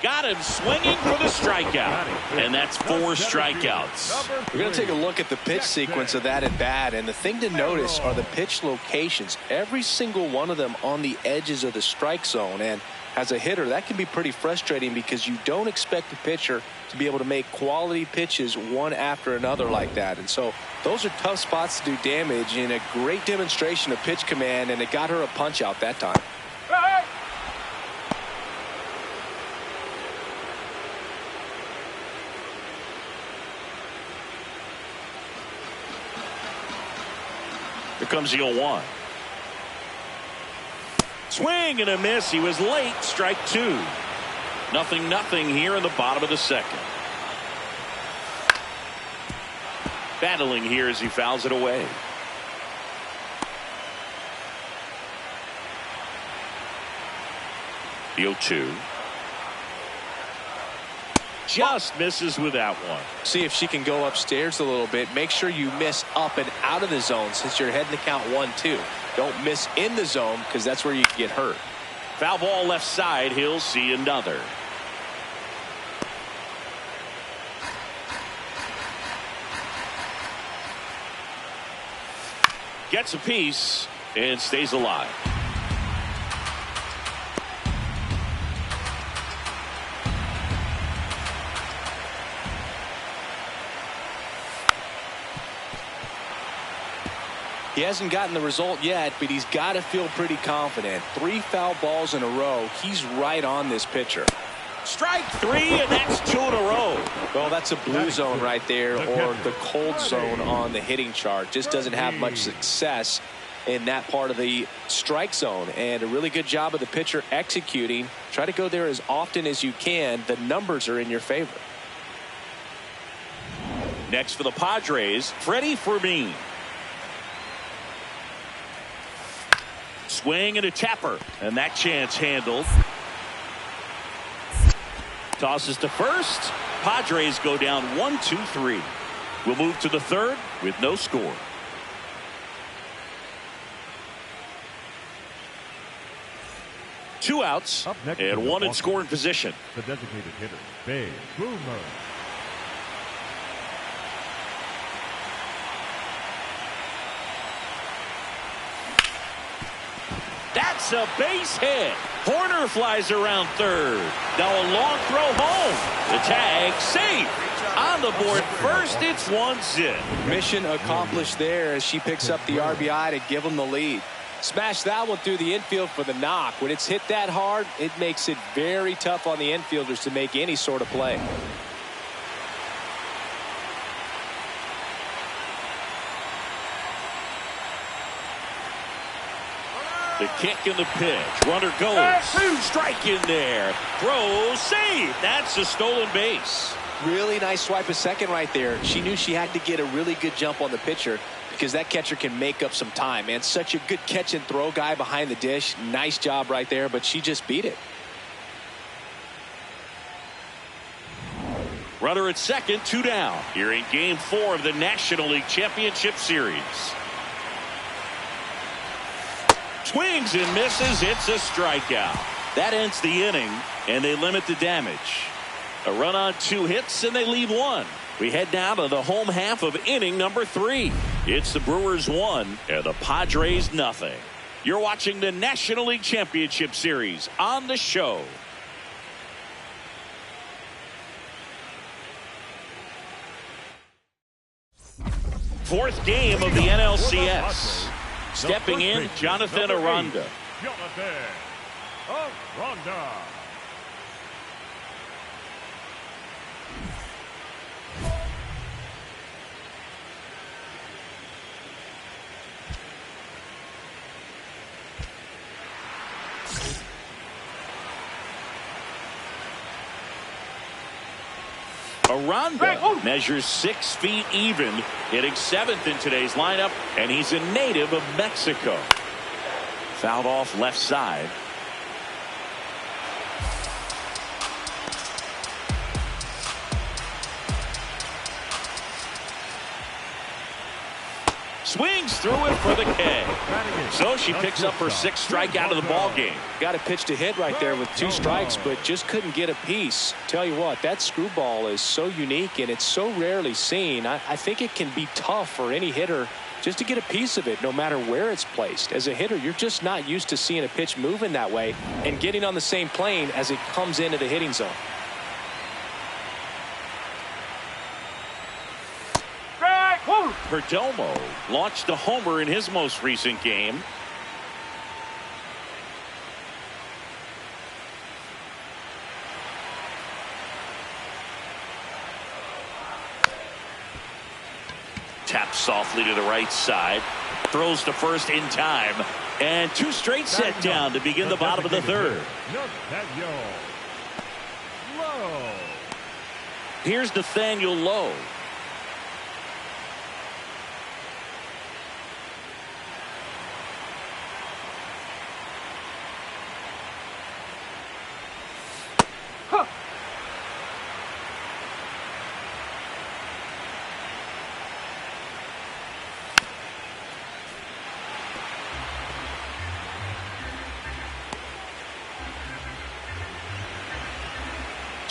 Got him swinging for the strikeout. And that's 4 strikeouts. We're going to take a look at the pitch sequence of that at bat. And the thing to notice are the pitch locations. Every single one of them on the edges of the strike zone. And as a hitter, that can be pretty frustrating because you don't expect a pitcher to be able to make quality pitches one after another like that. And so those are tough spots to do damage, and a great demonstration of pitch command, and it got her a punch out that time. Here comes the 0-1. Swing and a miss. He was late. Strike 2. 0-0 here in the bottom of the second. Battling here as he fouls it away. The 0-2. just misses with that one. See if she can go upstairs a little bit. Make sure you miss up and out of the zone since you're heading to count 1-2. Don't miss in the zone because that's where you can get hurt. Foul ball left side. He'll see another. Gets a piece and stays alive. He hasn't gotten the result yet, but he's got to feel pretty confident. 3 foul balls in a row. He's right on this pitcher. Strike 3, and that's 2 in a row. Well, that's a blue zone right there, or the cold zone on the hitting chart. Just doesn't have much success in that part of the strike zone. And a really good job of the pitcher executing. Try to go there as often as you can. The numbers are in your favor. Next for the Padres, Freddie Fermin. Swing and a tapper, and that chance handled. Tosses to first. Padres go down 1-2-3. We'll move to the third with no score. Two outs and one in scoring position. The designated hitter, Bay Boomer. That's a base hit. Horner flies around third. Now a long throw home. The tag safe. On the board first, it's 1-0. Mission accomplished there as she picks up the RBI to give them the lead. Smash that one through the infield for the knock. When it's hit that hard, it makes it very tough on the infielders to make any sort of play. The kick and the pitch. Runner goes. Strike in there. Throw, save. That's a stolen base. Really nice swipe of second right there. She knew she had to get a really good jump on the pitcher because that catcher can make up some time. Man, such a good catch and throw guy behind the dish. Nice job right there, but she just beat it. Runner at second, 2 down. Here in Game 4 of the National League Championship Series. Swings and misses. It's a strikeout. That ends the inning, and they limit the damage. A run on 2 hits, and they leave 1. We head now to the home half of inning number 3. It's the Brewers 1 and the Padres nothing. You're watching the National League Championship Series on the show. Fourth game of the NLCS. Stepping in, Jonathan Aranda. Jonathan Aranda. Aranda measures 6 feet even, hitting 7th in today's lineup, and he's a native of Mexico. Fouled off left side. Swings through it for the K. So she picks up her 6th strikeout of the ball game. Got a pitch to hit right there with 2 strikes, but just couldn't get a piece. Tell you what, that screwball is so unique and it's so rarely seen. I think it can be tough for any hitter just to get a piece of it no matter where it's placed. As a hitter, you're just not used to seeing a pitch moving that way and getting on the same plane as it comes into the hitting zone. Perdomo launched a homer in his most recent game. Taps softly to the right side. Throws to first in time. And 2 straight set down to begin the bottom of the 3rd. Here's Nathaniel Lowe.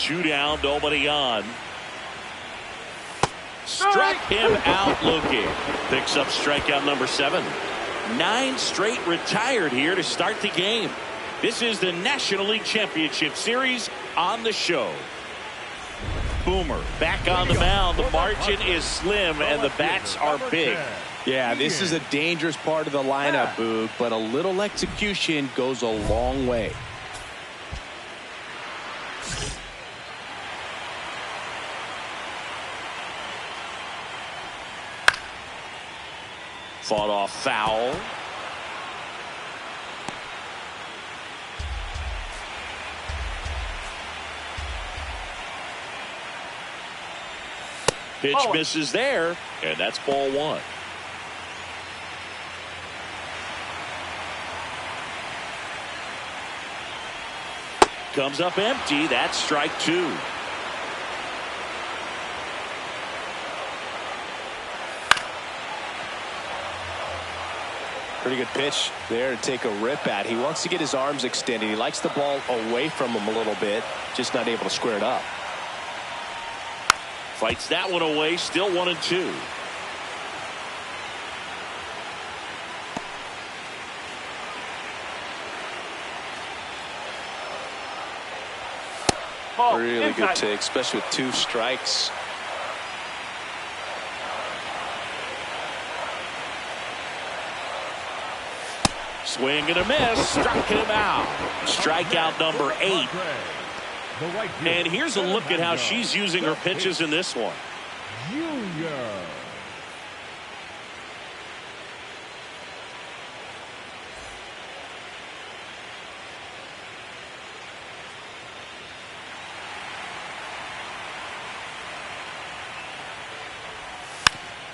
2 down, nobody on. Struck him out looking. Picks up strikeout number 7. 9 straight retired here to start the game. This is the National League Championship Series on the show. Boomer back on the mound. The margin is slim and the bats are big. Yeah, this is a dangerous part of the lineup, Boog, but a little execution goes a long way. Fought off foul. Pitch misses there, and that's ball 1. Comes up empty. That's strike 2. Pretty good pitch there to take a rip at. He wants to get his arms extended. He likes the ball away from him a little bit, just not able to square it up. Fights that one away. Still 1-2. Really good take, especially with 2 strikes. Swing and a miss. Struck him out. Strikeout number 8. And here's a look at how she's using her pitches in this one. Junior.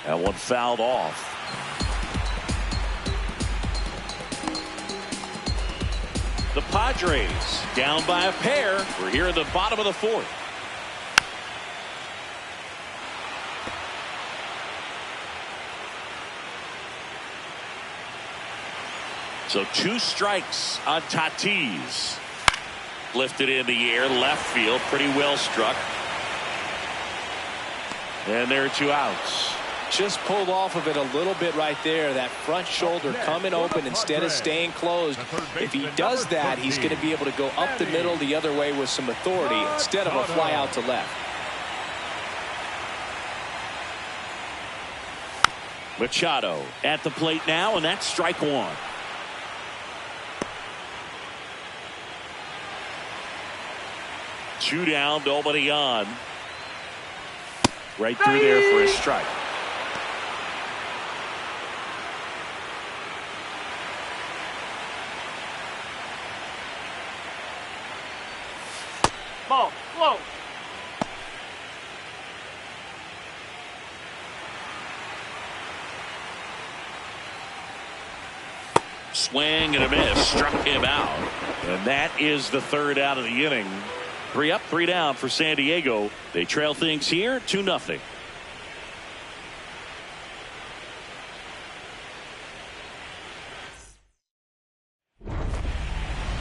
That one fouled off. The Padres down by a pair. We're here at the bottom of the 4th. So 2 strikes on Tatis. Lifted in the air, left field, pretty well struck. And there are 2 outs. Just pulled off of it a little bit right there. That front shoulder coming open instead of staying closed. If he does that, he's going to be able to go up the middle the other way with some authority instead of a fly out to left. Machado at the plate now, and that's strike 1. Two down, nobody on. Right through there for a strike. Ball, whoa. Swing and a miss. Struck him out. And that is the 3rd out of the inning. 3 up, 3 down for San Diego. They trail things here 2-0.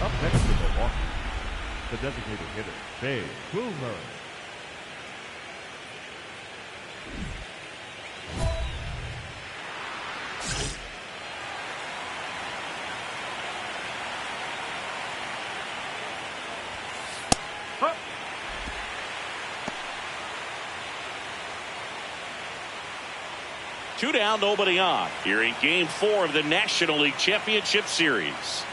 Up next to Milwaukee, the designated hitter, Bay Boomer. Two down, nobody on. Here in Game 4 of the National League Championship Series.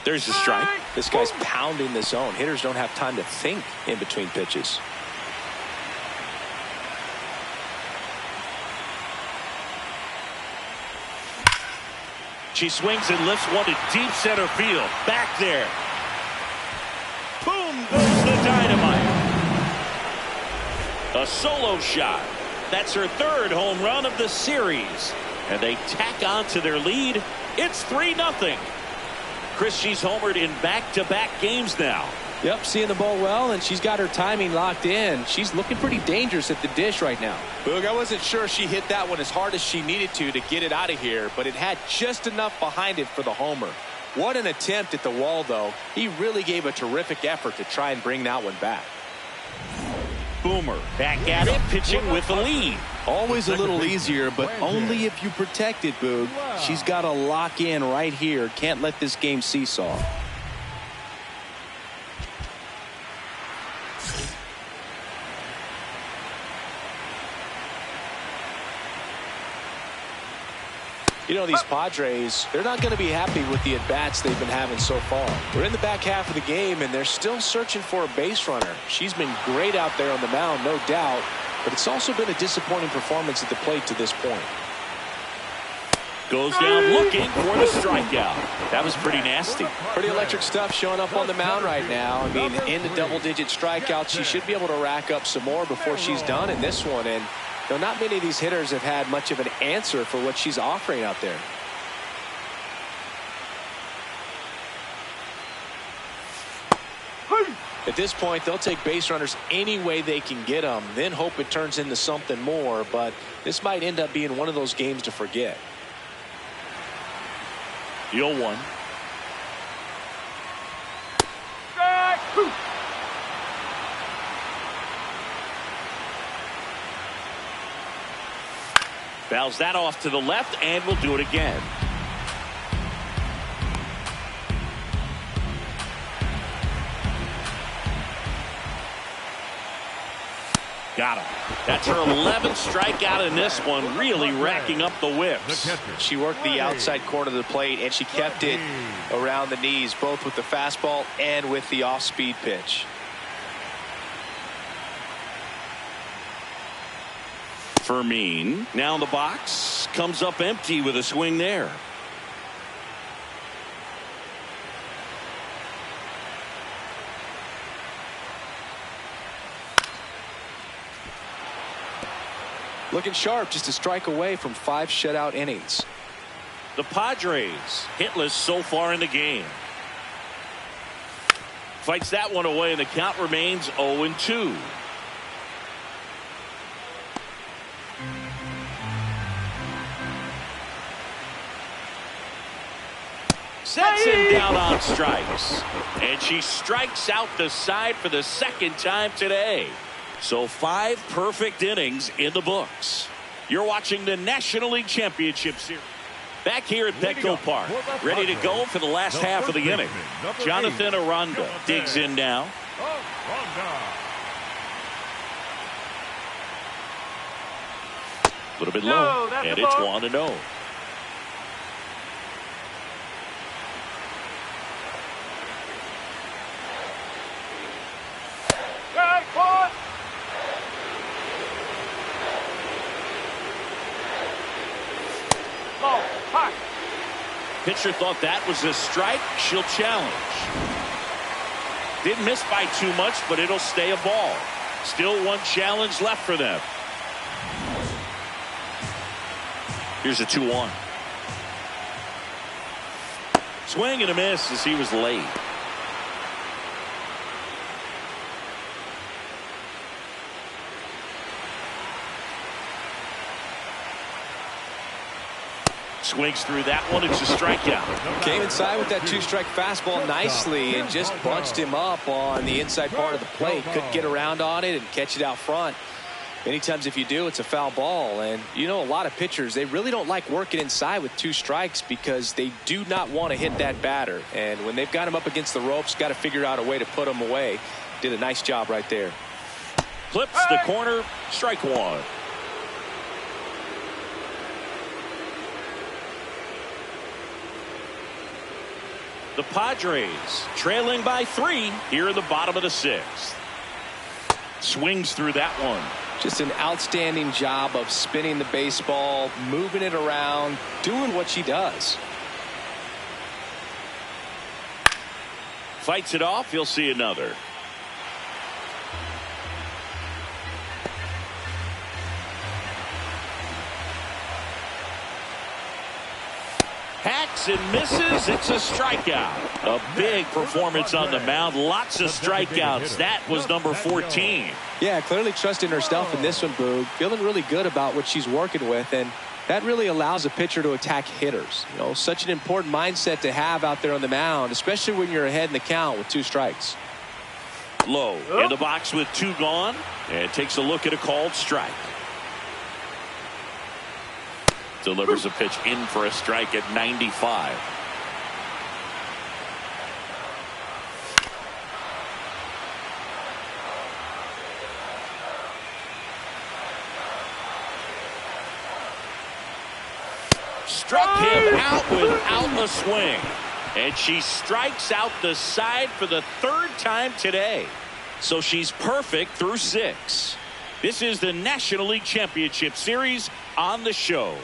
There's the strike. This guy's pounding the zone. Hitters don't have time to think in between pitches. She swings and lifts one to deep center field. Back there. Boom goes the dynamite. A solo shot. That's her 3rd home run of the series. And they tack on to their lead. It's 3-0. Chris, she's homered in back-to-back games now. Yep, seeing the ball well, and she's got her timing locked in. She's looking pretty dangerous at the dish right now. Boog, I wasn't sure she hit that one as hard as she needed to get it out of here, but it had just enough behind it for the homer. What an attempt at the wall, though. He really gave a terrific effort to try and bring that one back. Boomer back at it, pitching with the lead. Always a little easier, but only if you protect it, Boog. She's got to lock in right here. Can't let this game seesaw. You know, these Padres, they're not going to be happy with the at-bats they've been having so far. We're in the back half of the game, and they're still searching for a base runner. She's been great out there on the mound, no doubt, but it's also been a disappointing performance at the plate to this point. Goes down looking for the strikeout. That was pretty nasty. Pretty electric stuff showing up on the mound right now. I mean, in the double-digit strikeouts, she should be able to rack up some more before she's done in this one, and not many of these hitters have had much of an answer for what she's offering out there. At this point, they'll take base runners any way they can get them, then hope it turns into something more, but this might end up being one of those games to forget. 0-1. Fouls that off to the left, and we'll do it again. Got him. That's her 11th strikeout in this one, really racking up the whips. She worked the outside corner of the plate, and she kept it around the knees, both with the fastball and with the off-speed pitch. Fermin now in the box, comes up empty with a swing there. Looking sharp, just a strike away from 5 shutout innings. The Padres hitless so far in the game. Fights that one away, and the count remains 0-2. Sets him down on strikes, and she strikes out the side for the second time today. So 5 perfect innings in the books. You're watching the National League Championship Series. Back here at Petco Park, ready to go for the last half of the inning. Jonathan Aranda digs in now. A little bit low, and it's 1-0. Pitcher thought that was a strike. She'll challenge. Didn't miss by too much, but it'll stay a ball. Still one challenge left for them. Here's a 2-1. Swing and a miss as he was late. Swings through that one. It's a strikeout. Came inside with that 2-strike fastball nicely and just bunched him up on the inside part of the plate. Couldn't get around on it and catch it out front. Many times if you do, it's a foul ball. And you know, a lot of pitchers, they really don't like working inside with 2 strikes because they do not want to hit that batter. And when they've got him up against the ropes, got to figure out a way to put him away. Did a nice job right there. Clips the corner. Strike 1. The Padres trailing by 3 here in the bottom of the 6th. Swings through that one. Just an outstanding job of spinning the baseball, moving it around, doing what she does. Fights it off. You'll see another. Hacks and misses. It's a strikeout. A big performance on the mound. Lots of strikeouts. That was number 14. Yeah, clearly trusting herself in this one, Boog. Feeling really good about what she's working with. And That really allows a pitcher to attack hitters. You know, such an important mindset to have out there on the mound, especially when you're ahead in the count with 2 strikes. Low in the box with 2 gone, and takes a look at a called strike. Delivers a pitch in for a strike at 95. Struck him out without a swing. And she strikes out the side for the 3rd time today. So she's perfect through 6. This is the National League Championship Series on the show.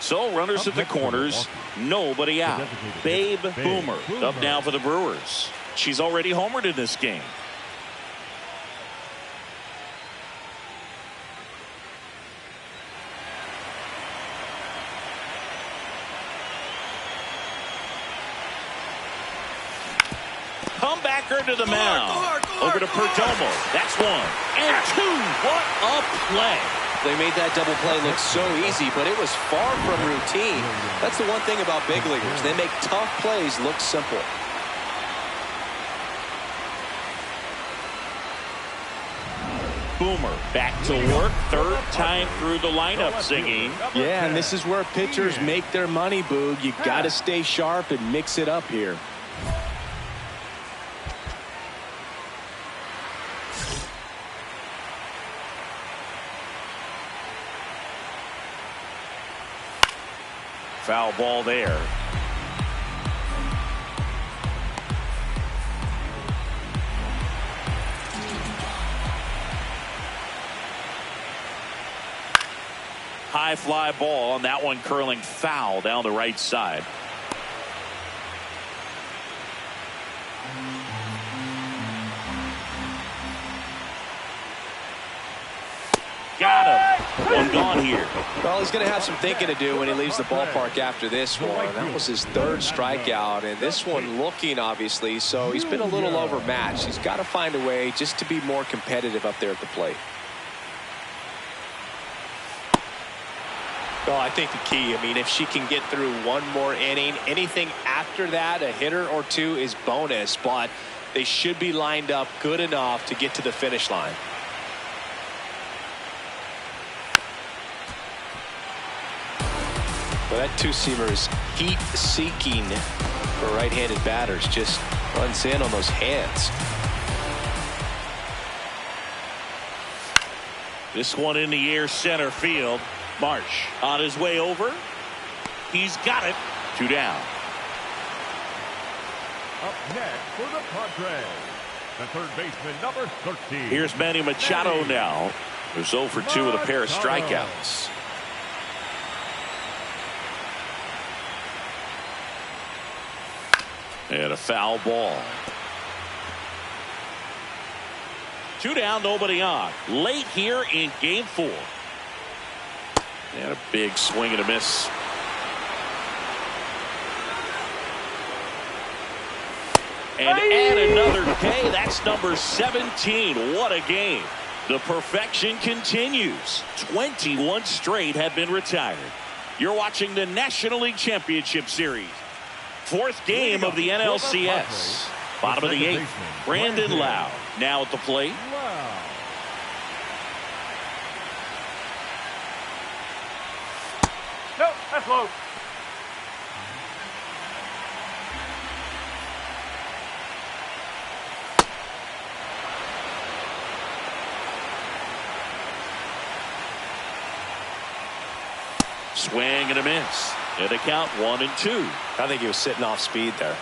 So runners at the corners, nobody out. Babe Boomer up now for the Brewers. She's already homered in this game. Comebacker to the mound. Over to Perdomo. That's 1 and 2. What a play. They made that double play look so easy, but it was far from routine. That's the one thing about big leaguers. They make tough plays look simple. Boomer back to work. 3rd time through the lineup singing. Yeah, and this is where pitchers make their money, Boog. You got to stay sharp and mix it up here. Foul ball there. High fly ball on that one, curling foul down the right side. Got him. 1 gone here. Well, he's going to have some thinking to do when he leaves the ballpark after this one. That was his 3rd strikeout, and this one looking, obviously, so he's been a little overmatched. He's got to find a way just to be more competitive up there at the plate. Well, I think the key, I mean, if she can get through 1 more inning, anything after that, a hitter or 2 is bonus, but they should be lined up good enough to get to the finish line. Well, that 2-seamer is heat-seeking for right-handed batters. Just runs in on those hands. This one in the air, center field. Marsh on his way over. He's got it. 2 down. Up next for the Padres, the 3rd baseman, number 13. Here's Manny Machado now. There's 0 for 2 with a pair of strikeouts. And a foul ball. 2 down, nobody on. Late here in game 4. And a big swing and a miss. And add another K. That's number 17. What a game. The perfection continues. 21 straight have been retired. You're watching the National League Championship Series. 4th game of the NLCS. Bottom of the 8th. Brandon Lau now at the plate. No, that's low. Swing and a miss. And a count 1 and 2. I think he was sitting off speed there.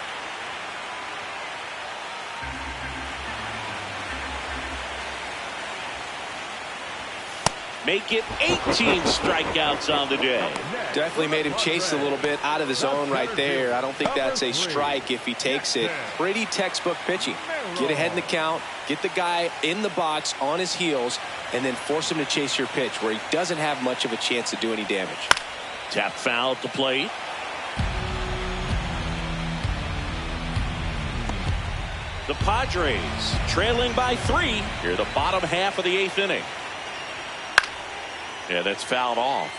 Make it 18 strikeouts on the day. Definitely made him chase a little bit out of the zone right there. I don't think that's a strike if he takes it. Pretty textbook pitching. Get ahead in the count, get the guy in the box on his heels, and then force him to chase your pitch where he doesn't have much of a chance to do any damage. Tap foul at the plate. The Padres trailing by 3 here the bottom half of the 8th inning. Yeah, that's fouled off.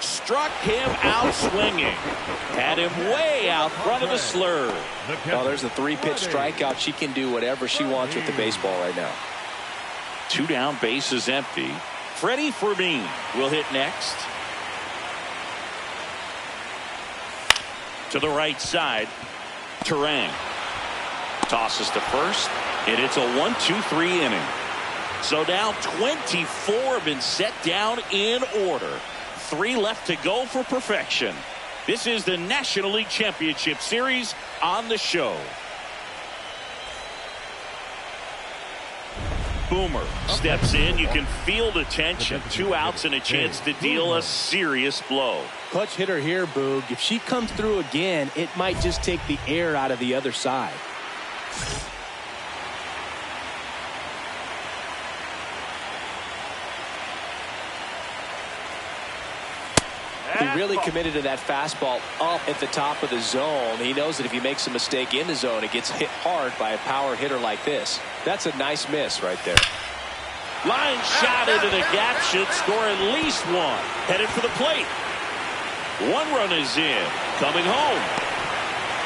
Struck him out swinging. Had him way out front of the slur. Oh, there's a 3-pitch strikeout. She can do whatever she wants with the baseball right now. 2 down, bases empty. Freddie Fermin will hit next. To the right side. Terang tosses to first, and it's a 1-2-3 inning. So now 24 have been set down in order. 3 left to go for perfection. This is the National League Championship Series on the show. Boomer steps in. You can feel the tension. 2 outs and a chance to deal a serious blow. Clutch hitter here, Boog. If she comes through again, it might just take the air out of the other side. He really committed to that fastball up at the top of the zone. He knows that if he makes a mistake in the zone, it gets hit hard by a power hitter like this. That's a nice miss right there. Line shot into the gap, should score at least 1. Headed for the plate. 1 run is in. Coming home.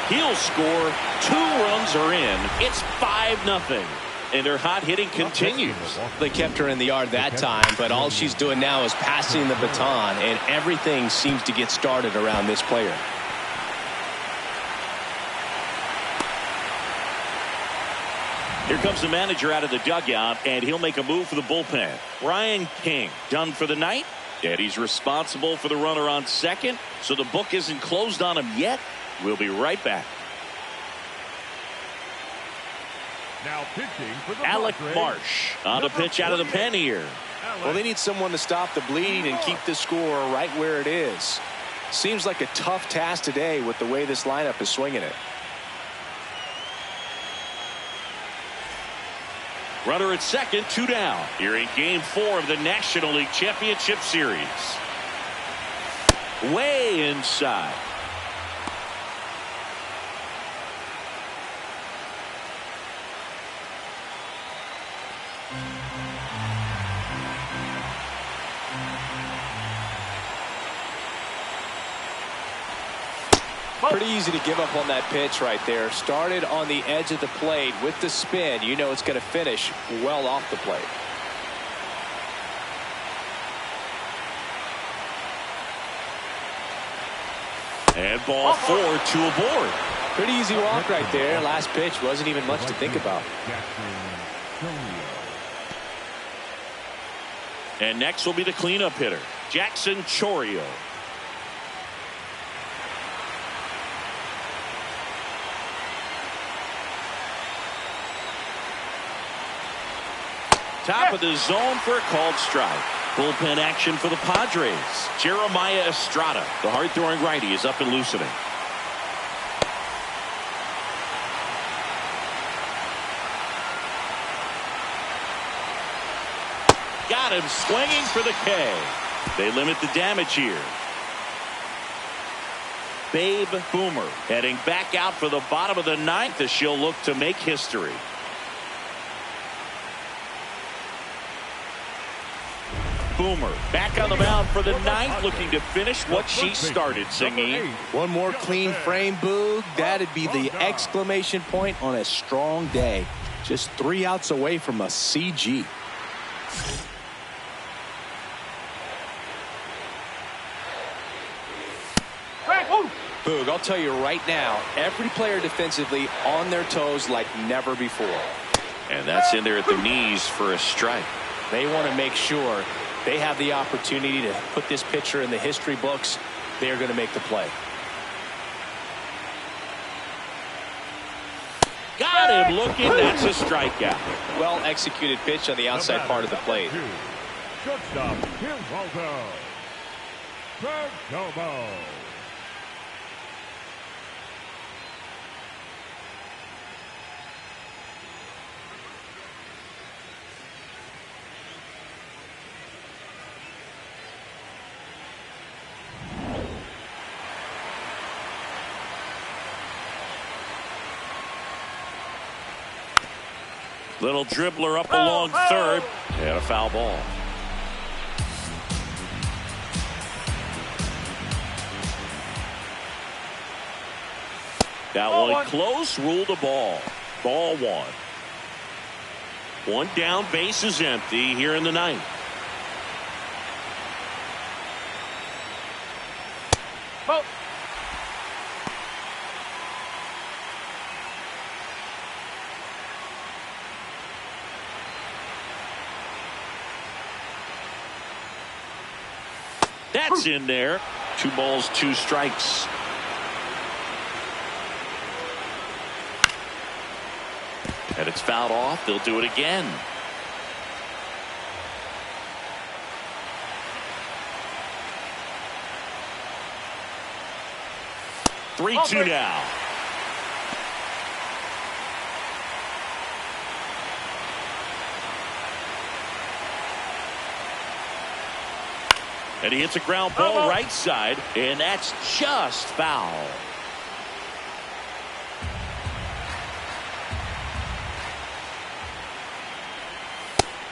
He'll score. 2 runs are in. It's 5-0. And her hot hitting continues. They kept her in the yard that time, but all she's doing now is passing the baton, and everything seems to get started around this player. Here comes the manager out of the dugout, and he'll make a move for the bullpen. Ryan King done for the night, and he's responsible for the runner on second, so the book isn't closed on him yet. We'll be right back. Now pitching for the Alec Padres, Marsh on the pitch out of the pen here. Well, they need someone to stop the bleeding and keep the score right where it is. Seems like a tough task today with the way this lineup is swinging it. Runner at second, 2 down. Here in Game 4 of the National League Championship Series. Way inside. Pretty easy to give up on that pitch right there. Started on the edge of the plate with the spin. You know it's going to finish well off the plate. And ball 4, 2 aboard. Pretty easy walk right there. Last pitch wasn't even much to think about. And next will be the cleanup hitter, Jackson Chourio. Top of the zone for a called strike. Bullpen action for the Padres. Jeremiah Estrada, the hard-throwing righty, is up and loosening. Got him swinging for the K. They limit the damage here. Babe Boomer heading back out for the bottom of the 9th as she'll look to make history. Boomer back on the mound for the 9th, looking to finish what she started, Singing. One more clean frame, Boog. That'd be the exclamation point on a strong day. Just 3 outs away from a CG. Boog, I'll tell you right now, every player defensively on their toes like never before. And that's in there at the knees for a strike. They want to make sure they have the opportunity to put this pitcher in the history books. They're going to make the play. Got him looking. That's a strikeout. Well executed pitch on the outside part of the plate. Shortstop, Walter. Perdomo. Little dribbler up along third. And a foul ball. That one close, ruled a ball. Ball one. One down, base is empty here in the ninth. Oh. That's in there. 2 balls, 2 strikes. And it's fouled off. They'll do it again. Three-two now. And he hits a ground ball right side, and that's just foul.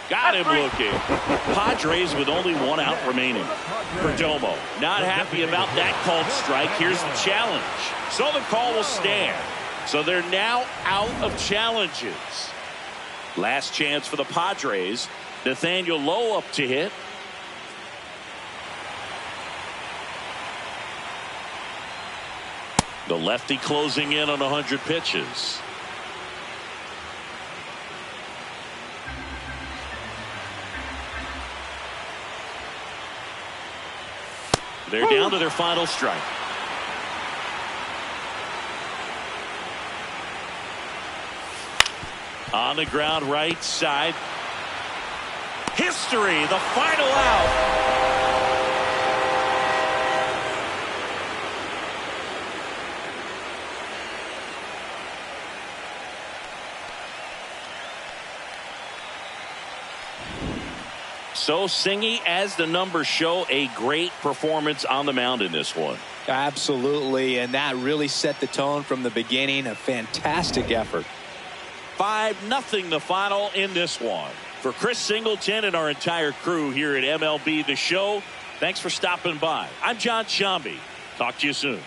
Got him looking. Padres with only 1 out remaining. Perdomo not happy about that called strike. Here's the challenge. So the call will stand. So they're now out of challenges. Last chance for the Padres. Nathaniel Lowe up to hit. The lefty closing in on 100 pitches. They're down to their final strike. On the ground right side. History, the final out. So Singy, as the numbers show, a great performance on the mound in this one. Absolutely, and that really set the tone from the beginning. A fantastic effort. 5-0 the final in this one. For Chris Singleton and our entire crew here at MLB The Show, thanks for stopping by. I'm John Shambi. Talk to you soon.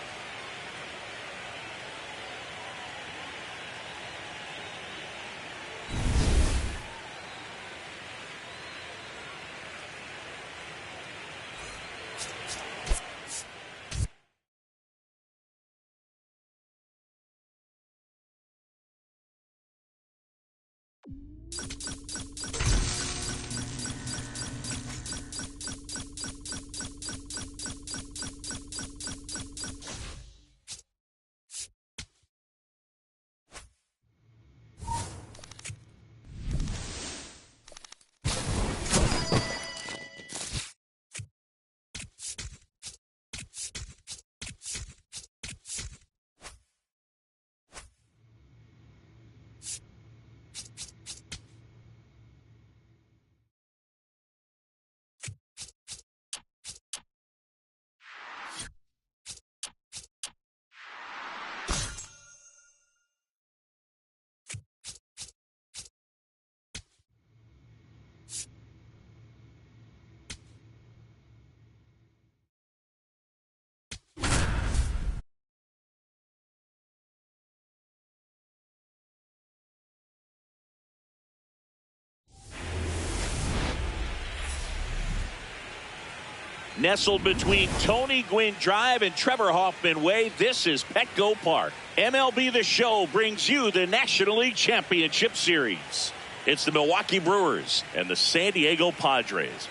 Nestled between Tony Gwynn Drive and Trevor Hoffman Way, this is Petco Park. MLB The Show brings you the National League Championship Series. It's the Milwaukee Brewers and the San Diego Padres.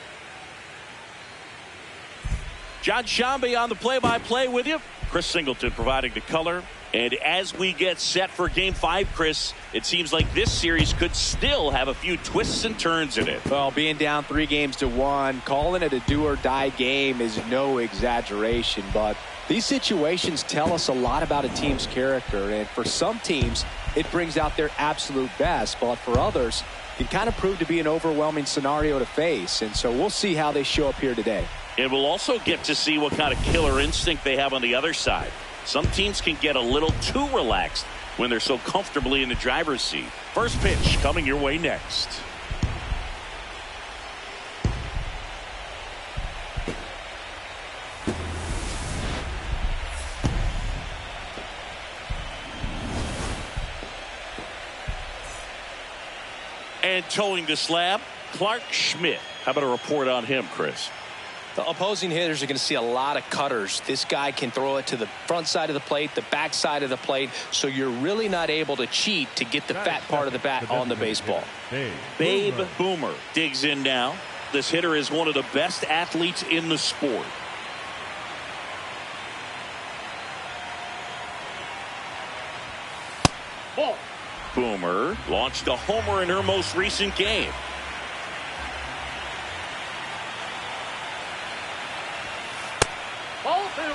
John Shambi on the play-by-play with you. Chris Singleton providing the color. And as we get set for Game 5, Chris, it seems like this series could still have a few twists and turns in it. Well, being down 3-1, calling it a do-or-die game is no exaggeration. But these situations tell us a lot about a team's character. And for some teams, it brings out their absolute best. But for others, it kind of proved to be an overwhelming scenario to face. And so we'll see how they show up here today. And we'll also get to see what kind of killer instinct they have on the other side. Some teams can get a little too relaxed when they're so comfortably in the driver's seat. First pitch coming your way next. And towing the slab, Clark Schmidt. How about a report on him, Chris? The opposing hitters are going to see a lot of cutters. This guy can throw it to the front side of the plate, the back side of the plate, so you're really not able to cheat to get the fat part of the bat on the baseball. Babe Boomer digs in now. This hitter is one of the best athletes in the sport. Ball. Boomer launched a homer in her most recent game. Ball two.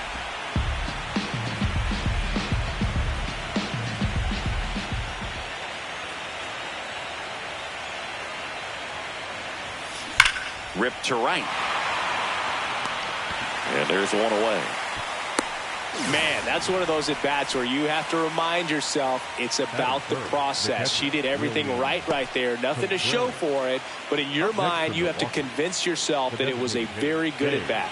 Ripped to right. And there's one away. Man, that's one of those at-bats where you have to remind yourself it's about the process. She did everything right there. Nothing to show for it. But in your mind, you have to convince yourself that it was a very good at-bat.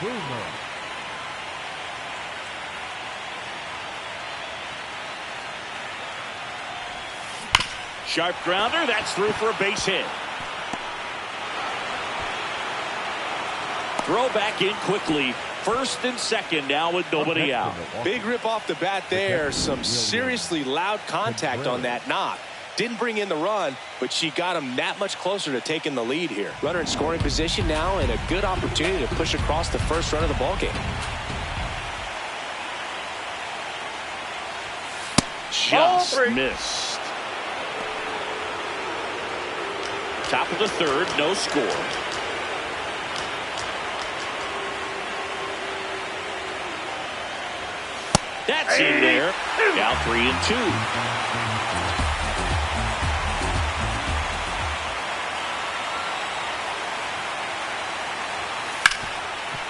Sharp grounder. That's through for a base hit. Throw back in quickly. First and second now with nobody out. Big rip off the bat there. Some seriously loud contact on that knock. Didn't bring in the run, but she got him that much closer to taking the lead here. Runner in scoring position now and a good opportunity to push across the first run of the ballgame. Just missed. Top of the third, no score. That's in there. Now 3-2.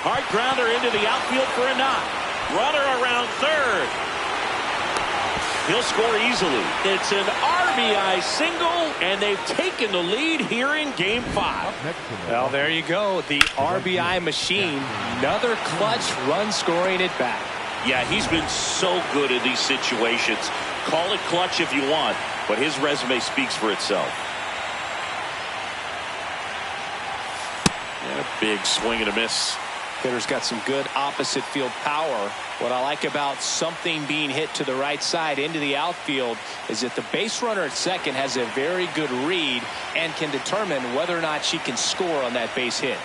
Hard grounder into the outfield for a knock. Runner around third. He'll score easily. It's an RBI single, and they've taken the lead here in Game 5. Well, there you go. The RBI machine. Another clutch run scoring at bat. Yeah, he's been so good in these situations. Call it clutch if you want, but his resume speaks for itself. And a big swing and a miss. Hitter's got some good opposite field power. What I like about something being hit to the right side into the outfield is that the base runner at second has a very good read and can determine whether or not she can score on that base hit.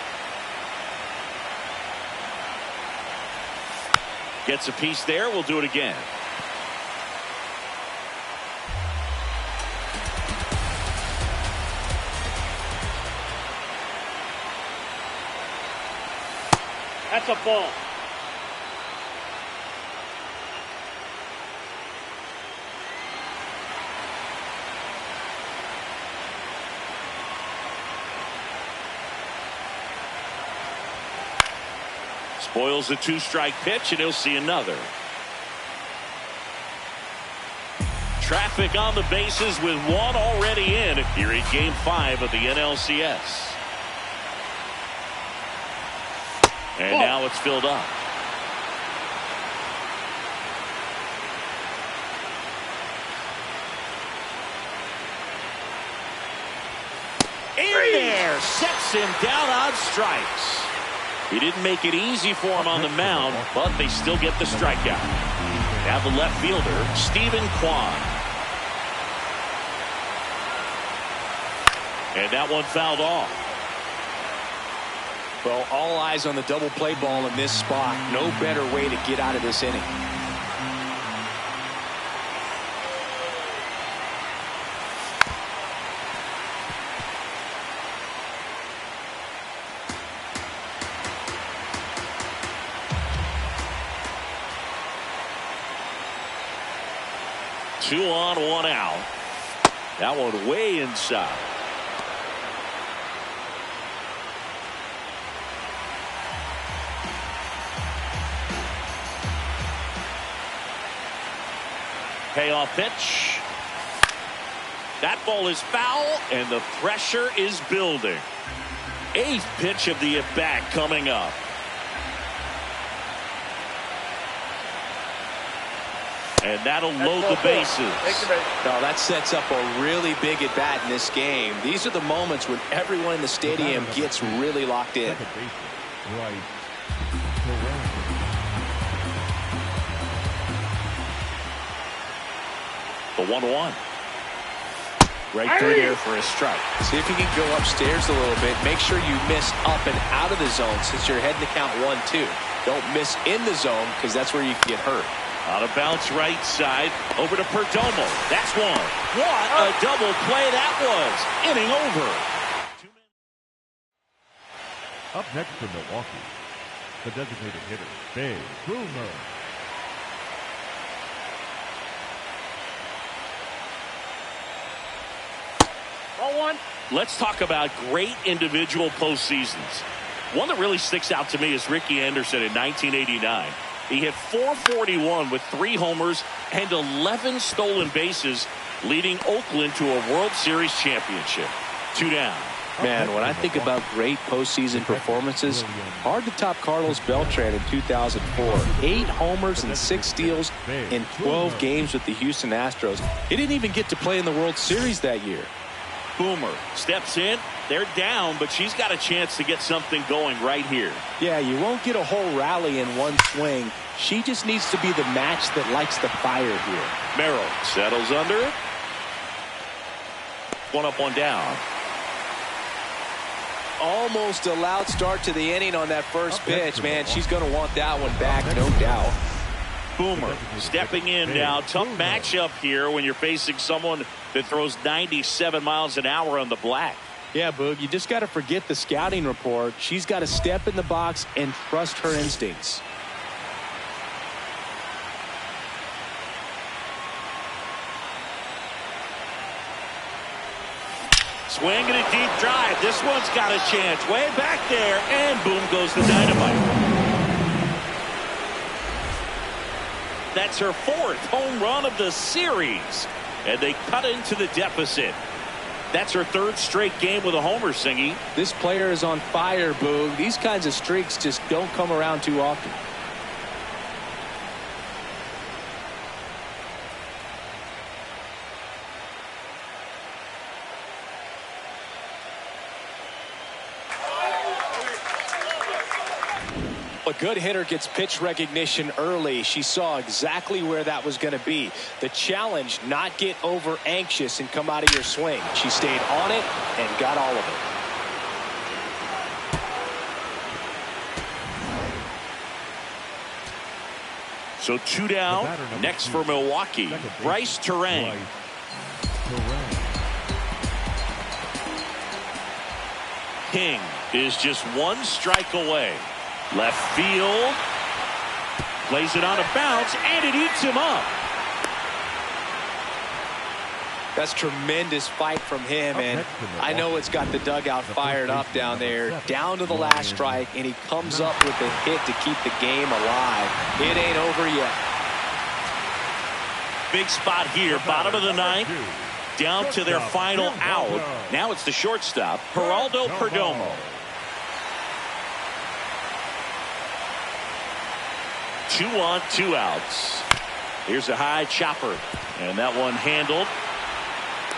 Gets a piece there. We'll do it again. That's a ball. Spoils the two-strike pitch, and he'll see another. Traffic on the bases with one already in here in Game 5 of the NLCS. And now it's filled up. In there, sets him down on strikes. He didn't make it easy for him on the mound, but they still get the strikeout. Now the left fielder, Stephen Kwan. And that one fouled off. Well, all eyes on the double play ball in this spot. No better way to get out of this inning. Two on, one out. That one way inside. Payoff pitch. That ball is foul, and the pressure is building. 8th pitch of the at-bat coming up. And that'll load the bases. Now that sets up a really big at bat in this game. These are the moments when everyone in the stadium gets really locked in. Right. The 1-1. Right through there for a strike. See if you can go upstairs a little bit. Make sure you miss up and out of the zone since you're heading to count 1-2. Don't miss in the zone because that's where you can get hurt. Out of bounds right side. Over to Perdomo. That's one. What a double play that was. Inning over. Up next for Milwaukee, the designated hitter, Bay Boomer. Let's talk about great individual postseasons. One that really sticks out to me is Ricky Anderson in 1989. He hit .441 with 3 homers and 11 stolen bases, leading Oakland to a World Series championship. 2 down. Man, when I think about great postseason performances, hard to top Carlos Beltran in 2004. 8 homers and 6 steals in 12 games with the Houston Astros. He didn't even get to play in the World Series that year. Boomer steps in. They're down, but she's got a chance to get something going right here. Yeah, you won't get a whole rally in one swing. She just needs to be the match that lights the fire here. Merrill settles under it. 1 up, 1 down. Almost a loud start to the inning on that first pitch, man. She's going to want that one back, no doubt. Boomer stepping in now. Tough matchup here when you're facing someone that throws 97 miles an hour on the black. Yeah, Boog, you just got to forget the scouting report. She's got to step in the box and trust her instincts. Swing and a deep drive. This one's got a chance. Way back there, and boom goes the dynamite. That's her 4th home run of the series, and they cut into the deficit. That's her 3rd straight game with a homer, Singy. This player is on fire, Boog. These kinds of streaks just don't come around too often. A good hitter gets pitch recognition early. She saw exactly where that was going to be. The challenge, not get over anxious and come out of your swing. She stayed on it and got all of it. So 2 down. Next for Milwaukee, Bryce Terang. King is just 1 strike away. Left field. Plays it on a bounce, and it eats him up. That's tremendous fight from him, and I know it's got the dugout fired up down there. Down to the last strike, and he comes up with a hit to keep the game alive. It ain't over yet. Big spot here, bottom of the 9th. Down to their final out. Now it's the shortstop, Geraldo Perdomo. 2 on, 2 outs. Here's a high chopper, and that one handled.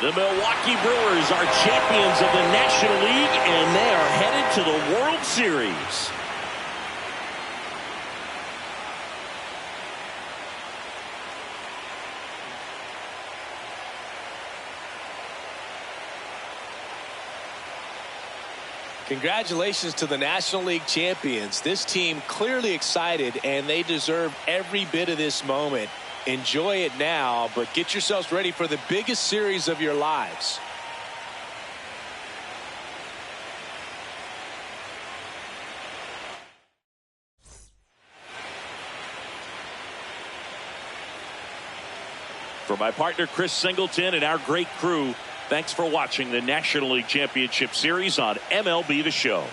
The Milwaukee Brewers are champions of the National League, and they are headed to the World Series. Congratulations to the National League champions. This team clearly excited, and they deserve every bit of this moment. Enjoy it now, but get yourselves ready for the biggest series of your lives. For my partner Chris Singleton and our great crew, thanks for watching the National League Championship Series on MLB The Show.